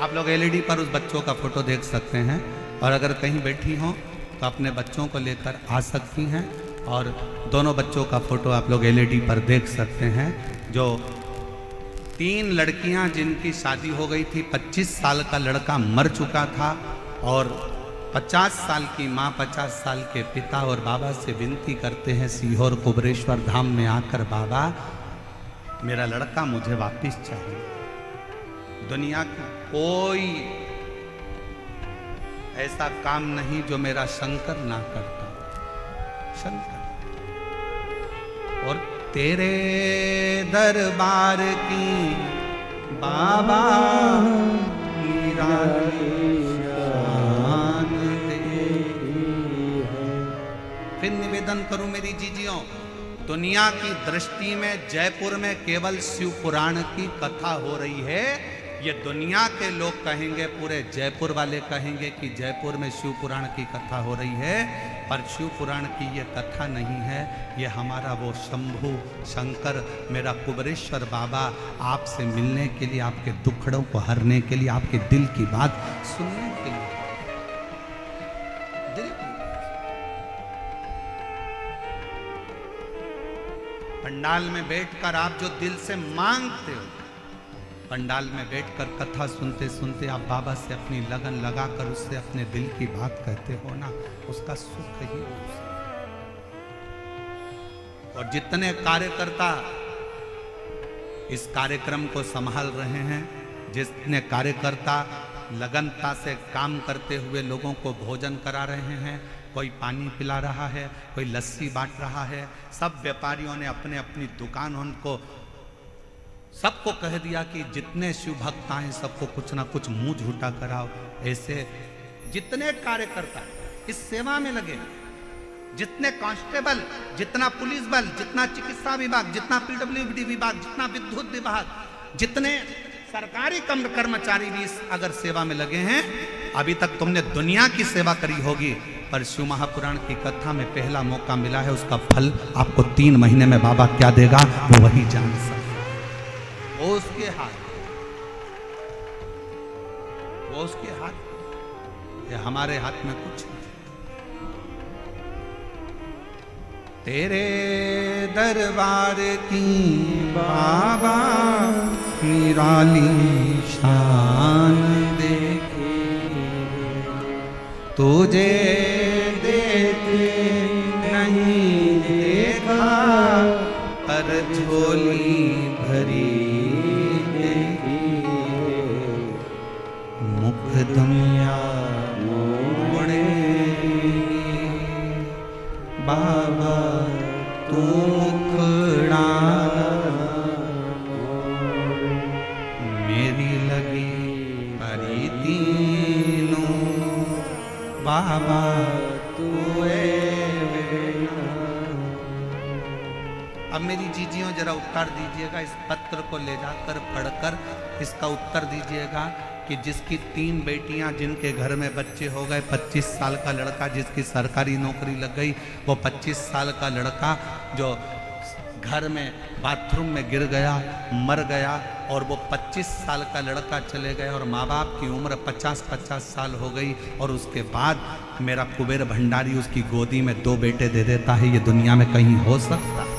आप लोग एलईडी पर उस बच्चों का फोटो देख सकते हैं, और अगर कहीं बैठी हों तो अपने बच्चों को लेकर आ सकती हैं, और दोनों बच्चों का फोटो आप लोग एलईडी पर देख सकते हैं। जो 3 लड़कियां जिनकी शादी हो गई थी, 25 साल का लड़का मर चुका था, और 50 साल की माँ, 50 साल के पिता, और बाबा से विनती करते हैं सीहोर कुबरेश्वर धाम में आकर, बाबा मेरा लड़का मुझे वापिस चाहिए। दुनिया की कोई ऐसा काम नहीं जो मेरा शंकर ना करता, शंकर। और तेरे दरबार की बाबा फिर निवेदन करूं मेरी जीजियों, दुनिया की दृष्टि में जयपुर में केवल शिव पुराण की कथा हो रही है। ये दुनिया के लोग कहेंगे, पूरे जयपुर वाले कहेंगे कि जयपुर में शिव पुराण की कथा हो रही है, पर शिव पुराण की ये कथा नहीं है। ये हमारा वो शंभू शंकर, मेरा कुबरेश्वर बाबा आपसे मिलने के लिए, आपके दुखड़ों को हरने के लिए, आपके दिल की बात सुनने के लिए, दिल की पंडाल में बैठकर आप जो दिल से मांगते हो, पंडाल में बैठकर कथा सुनते सुनते आप बाबा से अपनी लगन लगाकर उससे अपने दिल की बात कहते हो ना, उसका सुख ही दूसरा। और जितने कार्यकर्ता इस कार्यक्रम को संभाल रहे हैं, जितने कार्यकर्ता लगनता से काम करते हुए लोगों को भोजन करा रहे हैं, कोई पानी पिला रहा है, कोई लस्सी बांट रहा है। सब व्यापारियों ने अपने अपनी दुकान उनको सबको कह दिया कि जितने शिव भक्त आए सबको कुछ ना कुछ मुंह झूठा कराओ। ऐसे जितने कार्यकर्ता इस सेवा में लगे, जितने कांस्टेबल, जितना पुलिस बल, जितना चिकित्सा विभाग, जितना पीडब्ल्यूडी विभाग, जितना विद्युत विभाग, जितने सरकारी कर्मचारी भी इस अगर सेवा में लगे हैं, अभी तक तुमने दुनिया की सेवा करी होगी, पर शिव महापुराण की कथा में पहला मौका मिला है, उसका फल आपको 3 महीने में बाबा क्या देगा वो वही जान सकता। वो उसके हाथ, वो उसके हाथ, ये हमारे हाथ में कुछ नहीं। तेरे दरबार की बाबा निराली शान देखे, तुझे देखे नहीं देखा, पर झोली भरी देखी, मुख दुनिया मोड़े बाबा तू मुखड़ा मेरी लगी परी तीनों, बाबा तू अब मेरी जीजियों जरा उत्तर दीजिएगा, इस पत्र को ले जाकर पढ़कर इसका उत्तर दीजिएगा कि जिसकी 3 बेटियां, जिनके घर में बच्चे हो गए, 25 साल का लड़का जिसकी सरकारी नौकरी लग गई, वो 25 साल का लड़का जो घर में बाथरूम में गिर गया, मर गया, और वो 25 साल का लड़का चले गए और माँ बाप की उम्र 50-50 साल हो गई, और उसके बाद मेरा कुबेर भंडारी उसकी गोदी में 2 बेटे दे देता है। ये दुनिया में कहीं हो सकता है?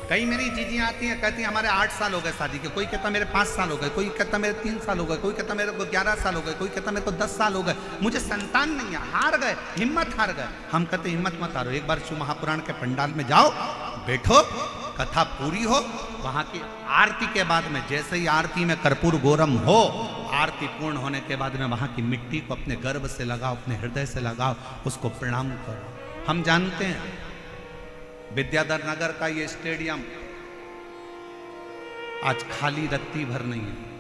कई मेरी जीजियां आती हैं, कहती हैं हमारे 8 साल हो गए शादी के, कोई कहता मेरे 5 साल हो गए, कोई कहता मेरे 3 साल हो गए, कोई कहता मेरे को 11 साल हो गए, कोई कहता मेरे को 10 साल हो गए, मुझे संतान नहीं है, हार गए, हिम्मत हार गए। हम कहते हिम्मत मत हारो, एक बार शिव महापुराण के पंडाल में जाओ, बैठो, कथा पूरी हो, वहां की आरती के बाद में, जैसे ही आरती में कर्पूर गौरम हो, आरती पूर्ण होने के बाद में वहां की मिट्टी को अपने गर्भ से लगाओ, अपने हृदय से लगाओ, उसको प्रणाम करो। हम जानते हैं विद्याधर नगर का ये स्टेडियम आज खाली रत्ती भर नहीं है।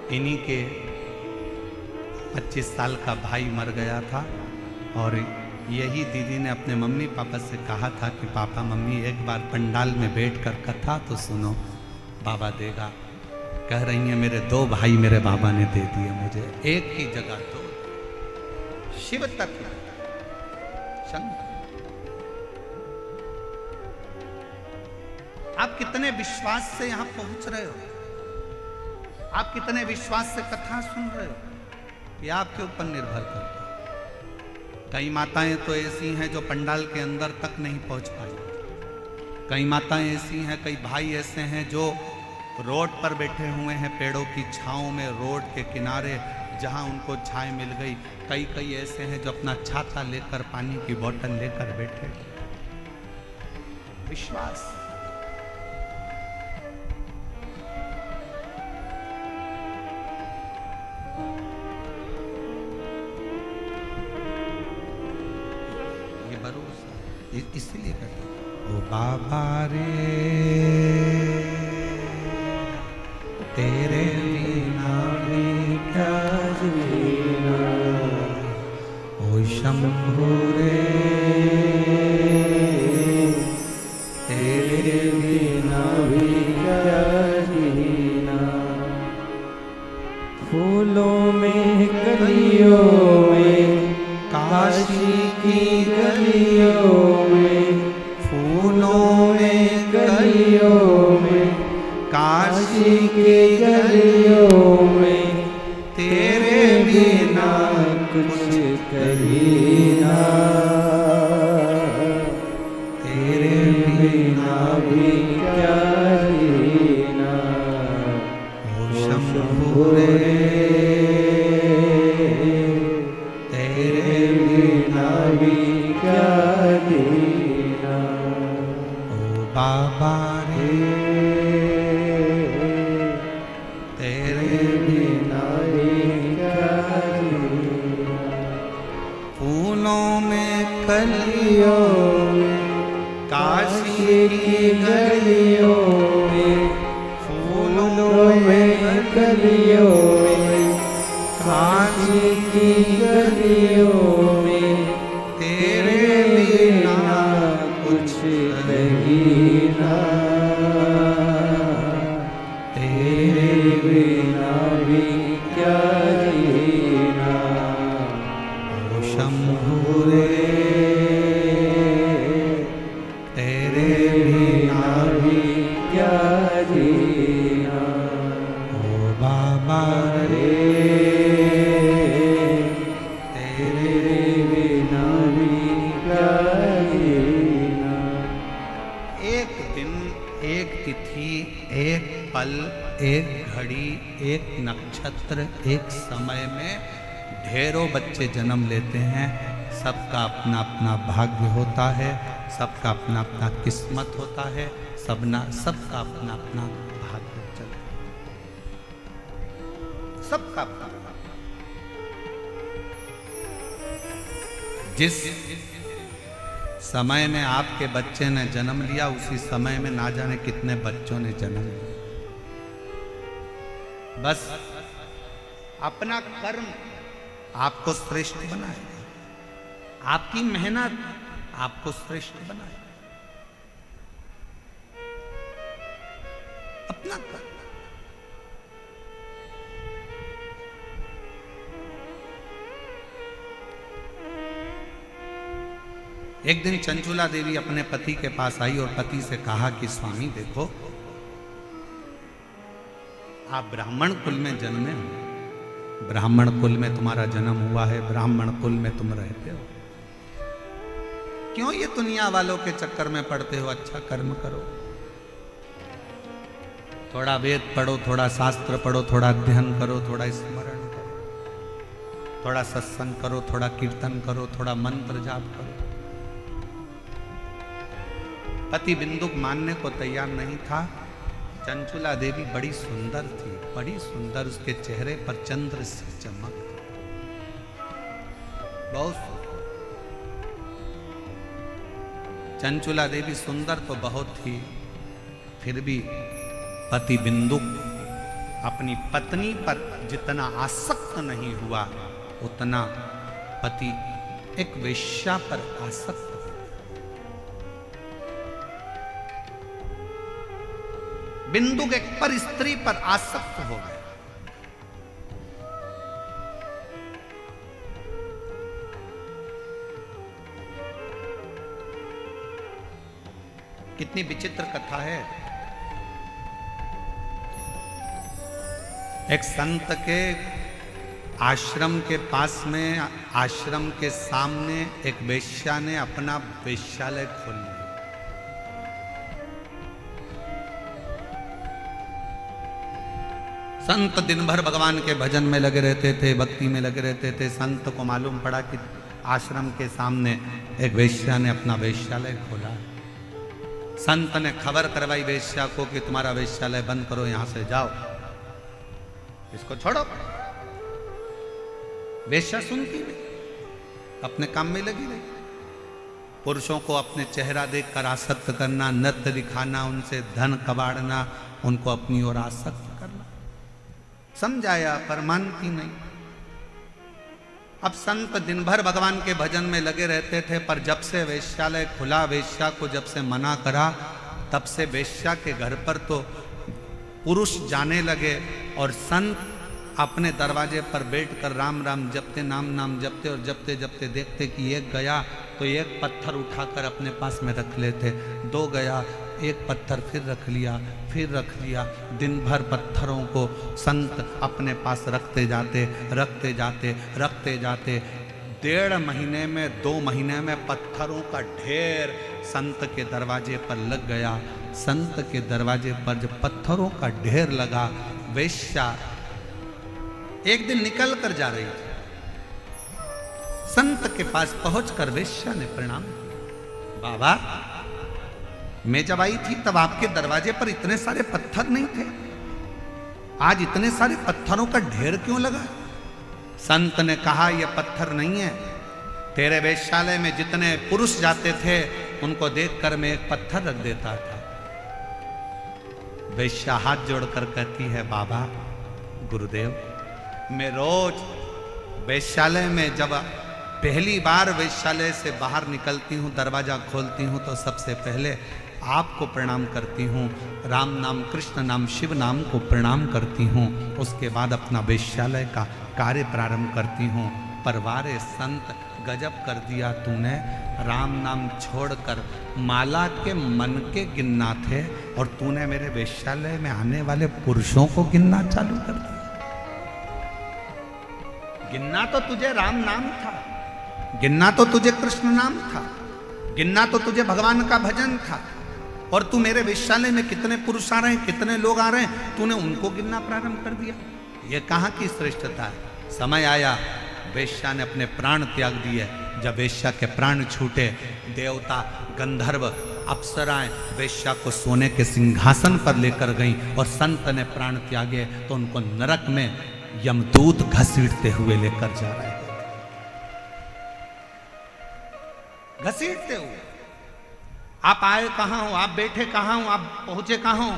इन्हीं के 25 साल का भाई मर गया था, और यही दीदी ने अपने मम्मी पापा से कहा था कि पापा मम्मी एक बार पंडाल में बैठकर कथा तो सुनो, बाबा देगा। कह रही हैं मेरे 2 भाई मेरे बाबा ने दे दिए मुझे, एक की जगह 2। शिव तत्व शंकर, आप कितने विश्वास से यहां पहुंच रहे हो, आप कितने विश्वास से कथा सुन रहे हो, ये आपके ऊपर निर्भर करता है। कई माताएं तो ऐसी हैं जो पंडाल के अंदर तक नहीं पहुंच पाई, कई माताएं ऐसी हैं, कई भाई ऐसे हैं जो रोड पर बैठे हुए हैं, पेड़ों की छांव में, रोड के किनारे जहां उनको छाया मिल गई। कई ऐसे हैं जो अपना छाता लेकर, पानी की बोतल लेकर बैठे। विश्वास, इसलिए कहते ओ बाबा रे तेरे बिना भी क्या जीना, ओ शंभू रे तेरे बिना भी क्या जीना। फूलों में कलियों में, काशी की गलियों में, फूलों में गलियों में, काशी की गलियों में, कुछ कही ना, तेरे बिना भी क्या जीना। ओ शंभु रे तेरे बिना भी क्या जीना। ओ बाबा रे तेरे बिना भी क्या जीना। फूलों में कलियों गलियों में, काशी की गलियों में, फूलों में गलियों में, काशी की गलियों में, तेरे तेरे बिना बिना कुछ कही ना, तेरे बिना भी क्या जीना। ओ शंभु रे तेरे बिना भी क्या जीना। ओ बाबा रे तेरे बिना भी क्या जीना। एक दिन, एक तिथि, एक पल, एक घड़ी, एक नक्षत्र, एक समय में ढेरों बच्चे जन्म लेते हैं। सबका अपना अपना भाग्य होता है, सबका अपना अपना किस्मत होता है, सबका अपना अपना भाग्य चलता है, सबका अपना। जिस समय में आपके बच्चे ने जन्म लिया, उसी समय में ना जाने कितने बच्चों ने जन्म लिया। बस अपना कर्म आपको श्रेष्ठ बनाए, आपकी मेहनत आपको श्रेष्ठ बनाए, अपना कर्म। एक दिन चंचुला देवी अपने पति के पास आई और पति से कहा कि स्वामी देखो, आप ब्राह्मण कुल में जन्मे हो, ब्राह्मण कुल में तुम्हारा जन्म हुआ है, ब्राह्मण कुल में तुम रहते हो, क्यों ये दुनिया वालों के चक्कर में पड़ते हो? अच्छा कर्म करो, थोड़ा वेद पढ़ो, थोड़ा शास्त्र पढ़ो, थोड़ा अध्ययन करो, थोड़ा स्मरण करो, थोड़ा सत्संग करो, थोड़ा कीर्तन करो, थोड़ा मंत्र जाप करो। पति बिंदुक मानने को तैयार नहीं था। चंचुला देवी बड़ी सुंदर थी, बड़ी सुंदर, उसके चेहरे पर चंद्र सी चमक, बहुत सुंदर। चंचुला देवी सुंदर तो बहुत थी, फिर भी पति बिंदुक अपनी पत्नी पर जितना आसक्त नहीं हुआ, उतना पति एक वेश्या पर आसक्त। बिंदुक एक पर स्त्री पर आसक्त हो गया। कितनी विचित्र कथा है। एक संत के आश्रम के पास में, आश्रम के सामने एक वेश्या ने अपना वेश्यालय खोल लिया। संत दिन भर भगवान के भजन में लगे रहते थे, भक्ति में लगे रहते थे। संत को मालूम पड़ा कि आश्रम के सामने एक वेश्या ने अपना वेश्यालय खोला। संत ने खबर करवाई वेश्या को कि तुम्हारा वेश्यालय बंद करो, यहां से जाओ, इसको छोड़ो। वेश्या सुनती नहीं, अपने काम में लगी रही। पुरुषों को अपने चेहरा देखकर आसक्त करना, नृत्य दिखाना, उनसे धन कबाड़ना, उनको अपनी ओर आसक्त करना। समझाया पर मानती नहीं। अब संत दिन भर भगवान के भजन में लगे रहते थे, पर जब से वेश्यालय खुला, वेश्या को जब से मना करा, तब से वेश्या के घर पर तो पुरुष जाने लगे और संत अपने दरवाजे पर बैठकर राम राम जपते, नाम नाम जपते और जपते जपते देखते कि एक गया तो एक पत्थर उठाकर अपने पास में रख लेते, दो गया एक पत्थर फिर रख लिया, फिर रख लिया। दिन भर पत्थरों को संत अपने पास रखते जाते, रखते जाते, रखते जाते। 1.5 महीने में, 2 महीने में पत्थरों का ढेर संत के दरवाजे पर लग गया। संत के दरवाजे पर जब पत्थरों का ढेर लगा, वेश्या एक दिन निकल कर जा रही थी। संत के पास पहुंचकर वेश्या ने प्रणाम किया। बाबा, मैं जब आई थी तब आपके दरवाजे पर इतने सारे पत्थर नहीं थे, आज इतने सारे पत्थरों का ढेर क्यों लगा? संत ने कहा, यह पत्थर नहीं है, तेरे वेश्यालय में जितने पुरुष जाते थे उनको देखकर मैं एक पत्थर रख देता था। वेश्या हाथ जोड़कर कहती है, बाबा गुरुदेव, मैं रोज वेश्यालय में जब पहली बार वेश्यालय से बाहर निकलती हूँ, दरवाजा खोलती हूँ तो सबसे पहले आपको प्रणाम करती हूँ, राम नाम, कृष्ण नाम, शिव नाम को प्रणाम करती हूँ। उसके बाद अपना वेश्यालय का कार्य प्रारंभ करती हूँ। परवारे संत, गजब कर दिया तूने, राम नाम छोड़कर माला के मन के गिनना थे और तूने मेरे वेश्यालय में आने वाले पुरुषों को गिनना चालू कर दिया। गिनना तो तुझे राम नाम था, गिनना तो तुझे कृष्ण नाम था, गिनना तो तुझे भगवान का भजन था, और तू मेरे वेश्यालय में कितने पुरुष आ रहे हैं, कितने लोग आ रहे हैं, तूने उनको गिनना प्रारंभ कर दिया। ये कहाँ की श्रेष्ठता है? समय आया, वेश्या ने अपने प्राण त्याग दिए। जब वेश्या के प्राण छूटे, देवता, गंधर्व, अप्सराएं वेश्या को सोने के सिंहासन पर लेकर गईं और संत ने प्राण त्यागे तो उनको नरक में यमदूत घसीटते हुए लेकर जा रहे थे, घसीटते हुए। आप आए कहाँ हो, आप बैठे कहाँ हो, आप पहुंचे कहाँ हो?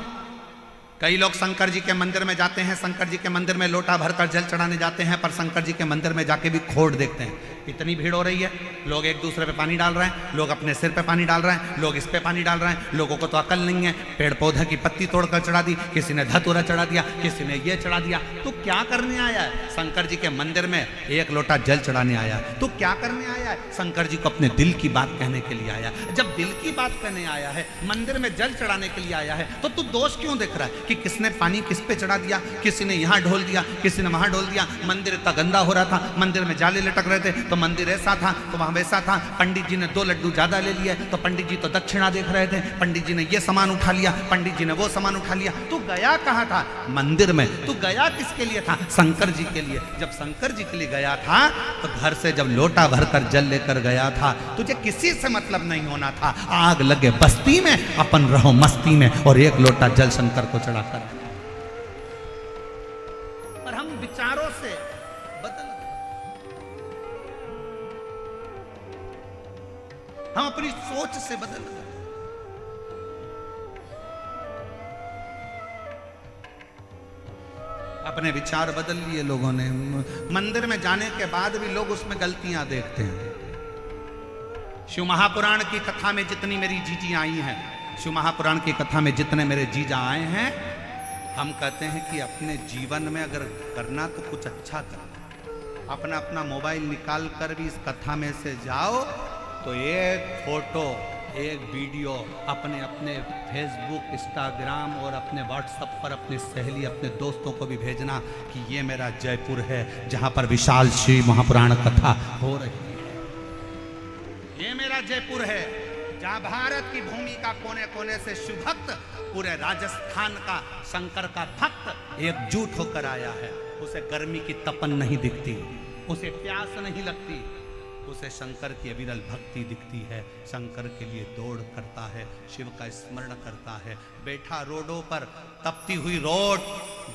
कई लोग शंकर जी के मंदिर में जाते हैं, शंकर जी के मंदिर में लोटा भरकर जल चढ़ाने जाते हैं, पर शंकर जी के मंदिर में जाके भी खोड़ देखते हैं। इतनी भीड़ हो रही है, लोग एक दूसरे पे पानी डाल रहे हैं, लोग अपने सिर पे पानी डाल रहे हैं, लोग इस पे पानी डाल रहे हैं। लोगों को तो अकल नहीं है, पेड़ पौधे की पत्ती तोड़कर चढ़ा दी, किसी ने धतूरा चढ़ा दिया, किसी ने ये चढ़ा दिया। तू क्या करने आया है? शंकर जी के मंदिर में एक लोटा जल चढ़ाने आया है। तू क्या करने आया है? शंकर जी को अपने दिल की बात कहने के लिए आया। जब दिल की बात कहने आया है, मंदिर में जल चढ़ाने के लिए आया है, तो तू दोष क्यों देख रहा है कि किसने पानी किस पे चढ़ा दिया, किसी ने यहाँ ढोल दिया, किसी ने वहां ढोल दिया। मंदिर इतना गंदा हो रहा था, मंदिर में जाले लटक रहे थे, तो मंदिर ऐसा था तो वहां वैसा था। पंडित जी ने 2 लड्डू ज्यादा ले लिए तो पंडित जी तो दक्षिणा देख रहे थे, पंडित जी ने ये सामान उठा लिया, पंडित जी ने वो सामान उठा लिया। तू गया कहाँ था? मंदिर में। तू गया किसके लिए था? शंकर जी के लिए। जब शंकर जी के लिए गया था तो घर से जब लोटा भरकर जल लेकर गया था, तुझे किसी से मतलब नहीं होना था। आग लगे बस्ती में, अपन रहो मस्ती में, और एक लोटा जल शंकर को चढ़ाकर। पर हम विचारों से बदल, हम अपनी सोच से बदल गए। अपने विचार बदल लिए लोगों ने। मंदिर में जाने के बाद भी लोग उसमें गलतियां देखते हैं। शिव महापुराण की कथा में जितनी मेरी जीजी आई हैं, शिव महापुराण की कथा में जितने मेरे जीजा आए हैं, हम कहते हैं कि अपने जीवन में अगर करना तो कुछ अच्छा करना। अपना अपना मोबाइल निकाल कर भी इस कथा में से जाओ तो एक फोटो, एक वीडियो अपने अपने फेसबुक, इंस्टाग्राम और अपने व्हाट्सएप पर अपने सहेली, अपने दोस्तों को भी भेजना कि ये मेरा जयपुर है जहाँ पर विशाल शिव महापुराण कथा हो रही है। ये मेरा जयपुर है जहाँ भारत की भूमि का कोने कोने से शिव भक्त, पूरे राजस्थान का शंकर का भक्त एकजुट होकर आया है। उसे गर्मी की तपन नहीं दिखती, उसे प्यास नहीं लगती, उसे शंकर की अविरल भक्ति दिखती है। शंकर के लिए दौड़ करता है, शिव का स्मरण करता है। बैठा रोडों पर, तपती हुई रोड,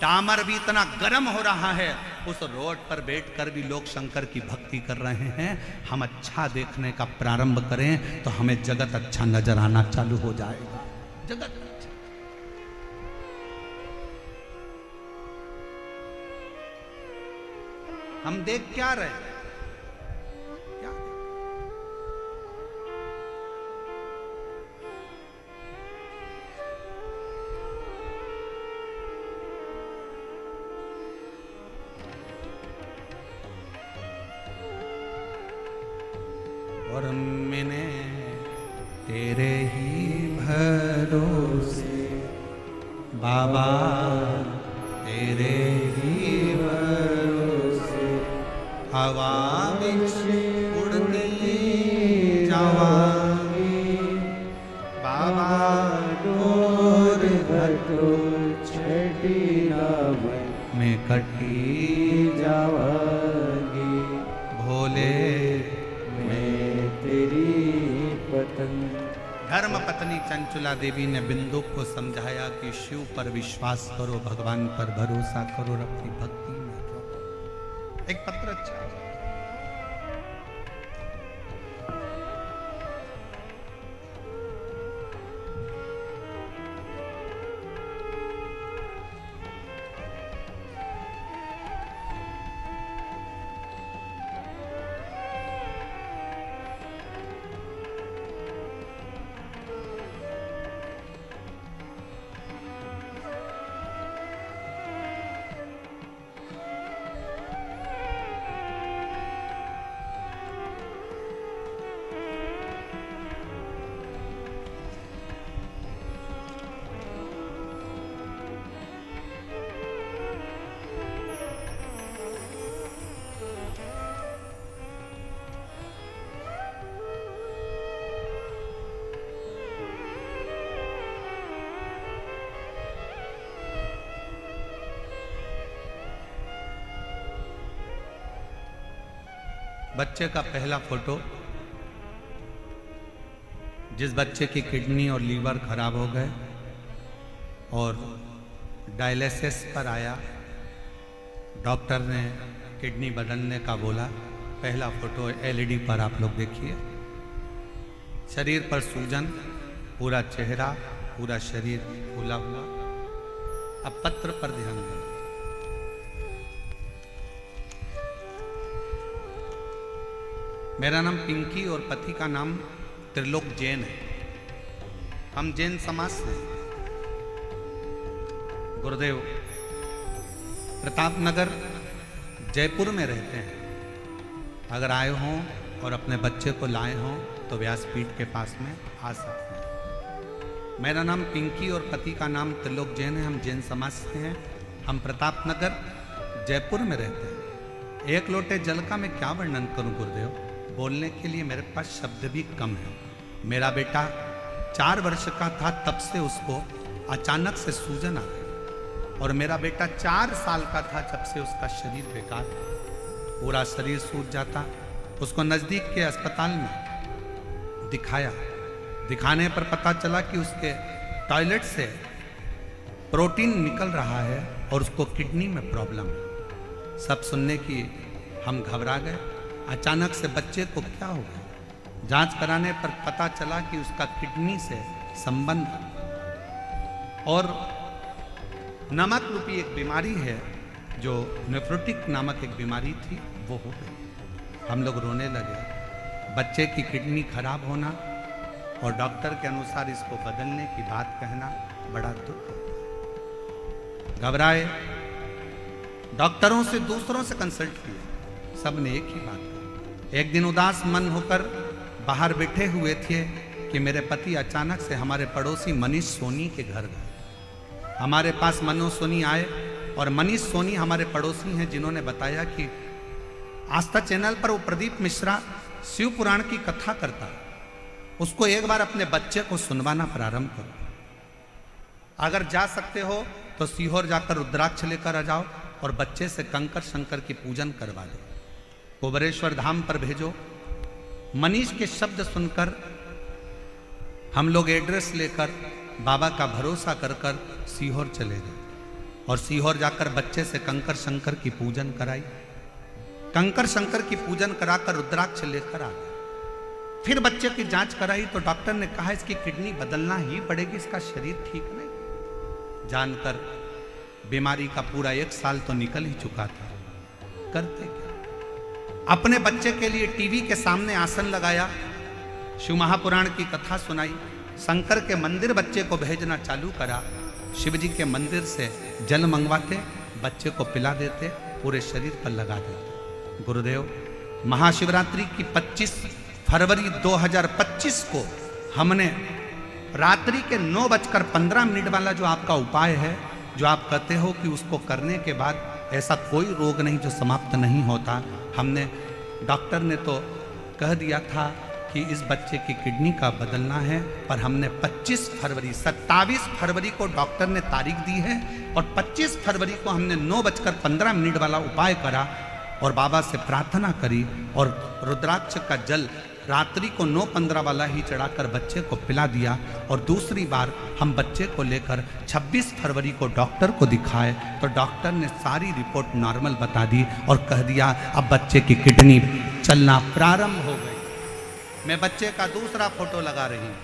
डामर भी इतना गर्म हो रहा है, उस रोड पर बैठकर भी लोग शंकर की भक्ति कर रहे हैं। हम अच्छा देखने का प्रारंभ करें तो हमें जगत अच्छा नजर आना चालू हो जाएगा। जगत अच्छा। हम देख क्या रहे? और मैंने तेरे ही भरोसे बाबा तेरे ही भरोसे हवा बिच उड़ती जावांगी बाबा डोर घटो छठी नामन में कटी जावांगी भोले मैं तेरी पतंग। धर्म पत्नी चंचुला देवी ने बिंदु को समझाया कि शिव पर विश्वास करो, भगवान पर भरोसा करो और अपनी भक्ति में रहो। एक पत्र अच्छा है। बच्चे का पहला फोटो, जिस बच्चे की किडनी और लीवर खराब हो गए और डायलिसिस पर आया, डॉक्टर ने किडनी बदलने का बोला। पहला फोटो एलईडी पर आप लोग देखिए। शरीर पर सूजन, पूरा चेहरा, पूरा शरीर फूला हुआ। अब पत्र पर ध्यान दें। मेरा नाम पिंकी और पति का नाम त्रिलोक जैन है। हम जैन समाज से हैं। गुरुदेव प्रताप नगर जयपुर में रहते हैं। अगर आए हों और अपने बच्चे को लाए हों तो व्यासपीठ के पास में आ सकते हैं। मेरा नाम पिंकी और पति का नाम त्रिलोक जैन है। हम जैन समाज से हैं। हम प्रताप नगर जयपुर में रहते हैं। एक लोटे जल का मैं क्या वर्णन करूं गुरुदेव, बोलने के लिए मेरे पास शब्द भी कम है। मेरा बेटा 4 वर्ष का था तब से उसको अचानक से सूजन आ गई और मेरा बेटा 4 साल का था जब से उसका शरीर बेकार, पूरा शरीर सूज जाता। उसको नज़दीक के अस्पताल में दिखाया। दिखाने पर पता चला कि उसके टॉयलेट से प्रोटीन निकल रहा है और उसको किडनी में प्रॉब्लम है। सब सुनने की हम घबरा गए। अचानक से बच्चे को क्या हो गया? जांच कराने पर पता चला कि उसका किडनी से संबंध और नमक रूपी एक बीमारी है, जो नेफ्रोटिक नामक एक बीमारी थी, वो हो गई। हम लोग रोने लगे। बच्चे की किडनी खराब होना और डॉक्टर के अनुसार इसको बदलने की बात कहना बड़ा दुख होता। घबराए, डॉक्टरों से, दूसरों से कंसल्ट किया। सब ने एक ही बात कही। एक दिन उदास मन होकर बाहर बैठे हुए थे कि मेरे पति अचानक से हमारे पड़ोसी मनीष सोनी के घर गए। हमारे पास मनोज सोनी आए और मनीष सोनी हमारे पड़ोसी हैं, जिन्होंने बताया कि आस्था चैनल पर वो प्रदीप मिश्रा शिव पुराण की कथा करता है, उसको एक बार अपने बच्चे को सुनवाना प्रारंभ करो। अगर जा सकते हो तो सीहोर जाकर रुद्राक्ष लेकर आ जाओ और बच्चे से कंकर शंकर की पूजन करवा दो। कोबरेश्वर धाम पर भेजो। मनीष के शब्द सुनकर हम लोग एड्रेस लेकर बाबा का भरोसा कर कर सीहोर चले गए और सीहोर जाकर बच्चे से कंकर शंकर की पूजन कराई। कंकर शंकर की पूजन कराकर रुद्राक्ष लेकर आ गए। फिर बच्चे की जांच कराई तो डॉक्टर ने कहा इसकी किडनी बदलना ही पड़ेगी, इसका शरीर ठीक नहीं। जानकर बीमारी का पूरा 1 साल तो निकल ही चुका था। करते क्या? अपने बच्चे के लिए टीवी के सामने आसन लगाया, शिव महापुराण की कथा सुनाई, शंकर के मंदिर बच्चे को भेजना चालू करा। शिव जी के मंदिर से जल मंगवाते, बच्चे को पिला देते, पूरे शरीर पर लगा देते। गुरुदेव महाशिवरात्रि की 25 फरवरी 2025 को हमने रात्रि के 9:15 वाला जो आपका उपाय है, जो आप कहते हो कि उसको करने के बाद ऐसा कोई रोग नहीं जो समाप्त नहीं होता। हमने डॉक्टर ने तो कह दिया था कि इस बच्चे की किडनी का बदलना है, पर हमने 27 फरवरी को डॉक्टर ने तारीख दी है और 25 फरवरी को हमने 9:15 वाला उपाय करा और बाबा से प्रार्थना करी और रुद्राक्ष का जल रात्रि को 9:15 वाला ही चढ़ाकर बच्चे को पिला दिया। और दूसरी बार हम बच्चे को लेकर 26 फरवरी को डॉक्टर को दिखाए तो डॉक्टर ने सारी रिपोर्ट नॉर्मल बता दी और कह दिया अब बच्चे की किडनी चलना प्रारंभ हो गई। मैं बच्चे का दूसरा फोटो लगा रही हूँ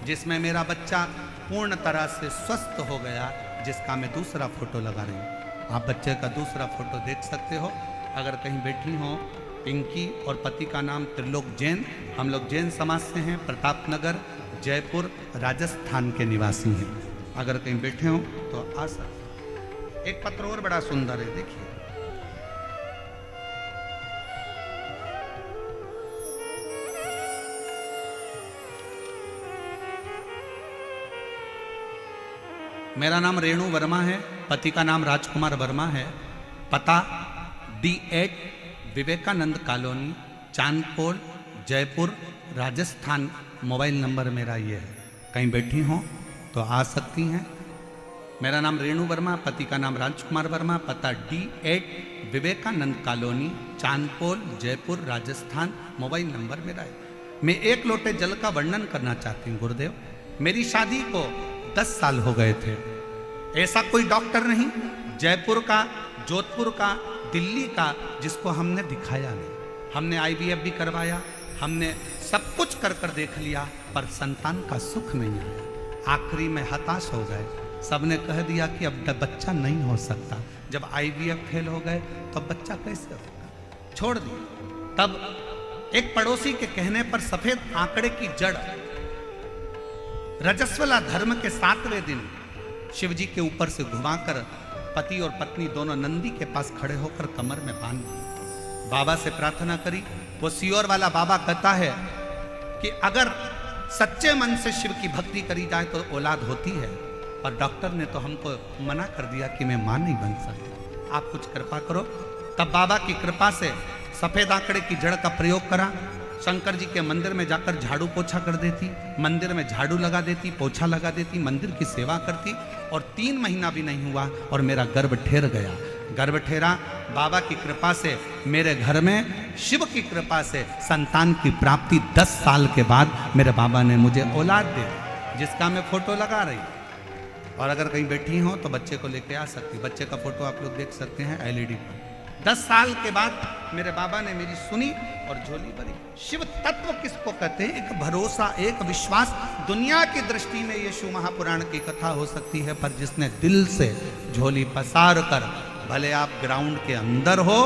जिसमें मेरा बच्चा पूर्ण तरह से स्वस्थ हो गया, जिसका मैं दूसरा फोटो लगा रही हूँ। आप बच्चे का दूसरा फोटो देख सकते हो। अगर कहीं बैठी हो, पिंकी और पति का नाम त्रिलोक जैन, हम लोग जैन समाज से हैं, प्रताप नगर जयपुर राजस्थान के निवासी हैं। अगर कहीं बैठे हो तो आ सकते। एक पत्र और बड़ा सुंदर है, देखिए। मेरा नाम रेणु वर्मा है, पति का नाम राजकुमार वर्मा है, पता D8 Vivekanand colony, Chandpol, Jaipur, Rajasthan. Mobile number मेरा ये है। कहीं बैठी हो तो आ सकती हैं। मेरा नाम रेणु वर्मा, पति का नाम राजकुमार वर्मा, पता D8 Vivekanand colony, Chandpol, Jaipur, Rajasthan. Mobile number मेरा है। मैं एक लोटे जल का वर्णन करना चाहती हूँ गुरुदेव। मेरी शादी को 10 साल हो गए थे। ऐसा कोई डॉक्टर नहीं जयपुर का, जोधपुर का, दिल्ली का जिसको हमने दिखाया नहीं। हमने IVF भी करवाया, हमने सब कुछ कर कर देख लिया, पर संतान का सुख नहीं आया। आखिरी में हताश हो गए। सबने कह दिया कि अब बच्चा नहीं हो सकता। जब IVF फेल हो गए तो बच्चा कैसे होगा, छोड़ दिया। तब एक पड़ोसी के कहने पर सफेद आंकड़े की जड़ रजस्वला धर्म के 7वें दिन शिव जी के ऊपर से घुमाकर पति और पत्नी दोनों नंदी के पास खड़े होकर कमर में बांध दी। बाबा से प्रार्थना करी। वो सियोर वाला बाबा कहता है कि अगर सच्चे मन से शिव की भक्ति करी जाए तो औलाद होती है, पर डॉक्टर ने तो हमको मना कर दिया कि मैं मां नहीं बन सकती, आप कुछ कृपा करो। तब बाबा की कृपा से सफेद आंकड़े की जड़ का प्रयोग करा। शंकर जी के मंदिर में जाकर झाड़ू पोछा कर देती, मंदिर में झाड़ू लगा देती, पोछा लगा देती, मंदिर की सेवा करती, और 3 महीना भी नहीं हुआ और मेरा गर्भ ठहर गया। गर्भ ठहरा, बाबा की कृपा से मेरे घर में शिव की कृपा से संतान की प्राप्ति 10 साल के बाद मेरे बाबा ने मुझे औलाद दे दी, जिसका मैं फोटो लगा रही। और अगर कहीं बैठी हो तो बच्चे को लेके आ सकती। बच्चे का फोटो आप लोग देख सकते हैं LED पर। 10 साल के बाद मेरे बाबा ने मेरी सुनी और झोली भरी। शिव तत्व किसको कहते हैं? एक भरोसा, एक विश्वास। दुनिया की दृष्टि में यीशु महापुराण की कथा हो सकती है, पर जिसने दिल से झोली पसार कर, भले आप ग्राउंड के अंदर हो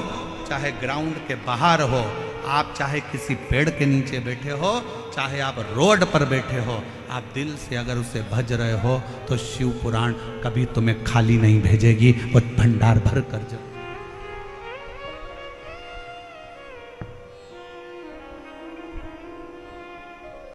चाहे ग्राउंड के बाहर हो, आप चाहे किसी पेड़ के नीचे बैठे हो, चाहे आप रोड पर बैठे हो, आप दिल से अगर उसे भज रहे हो तो शिव पुराण कभी तुम्हें खाली नहीं भेजेगी, वो भंडार भर कर जब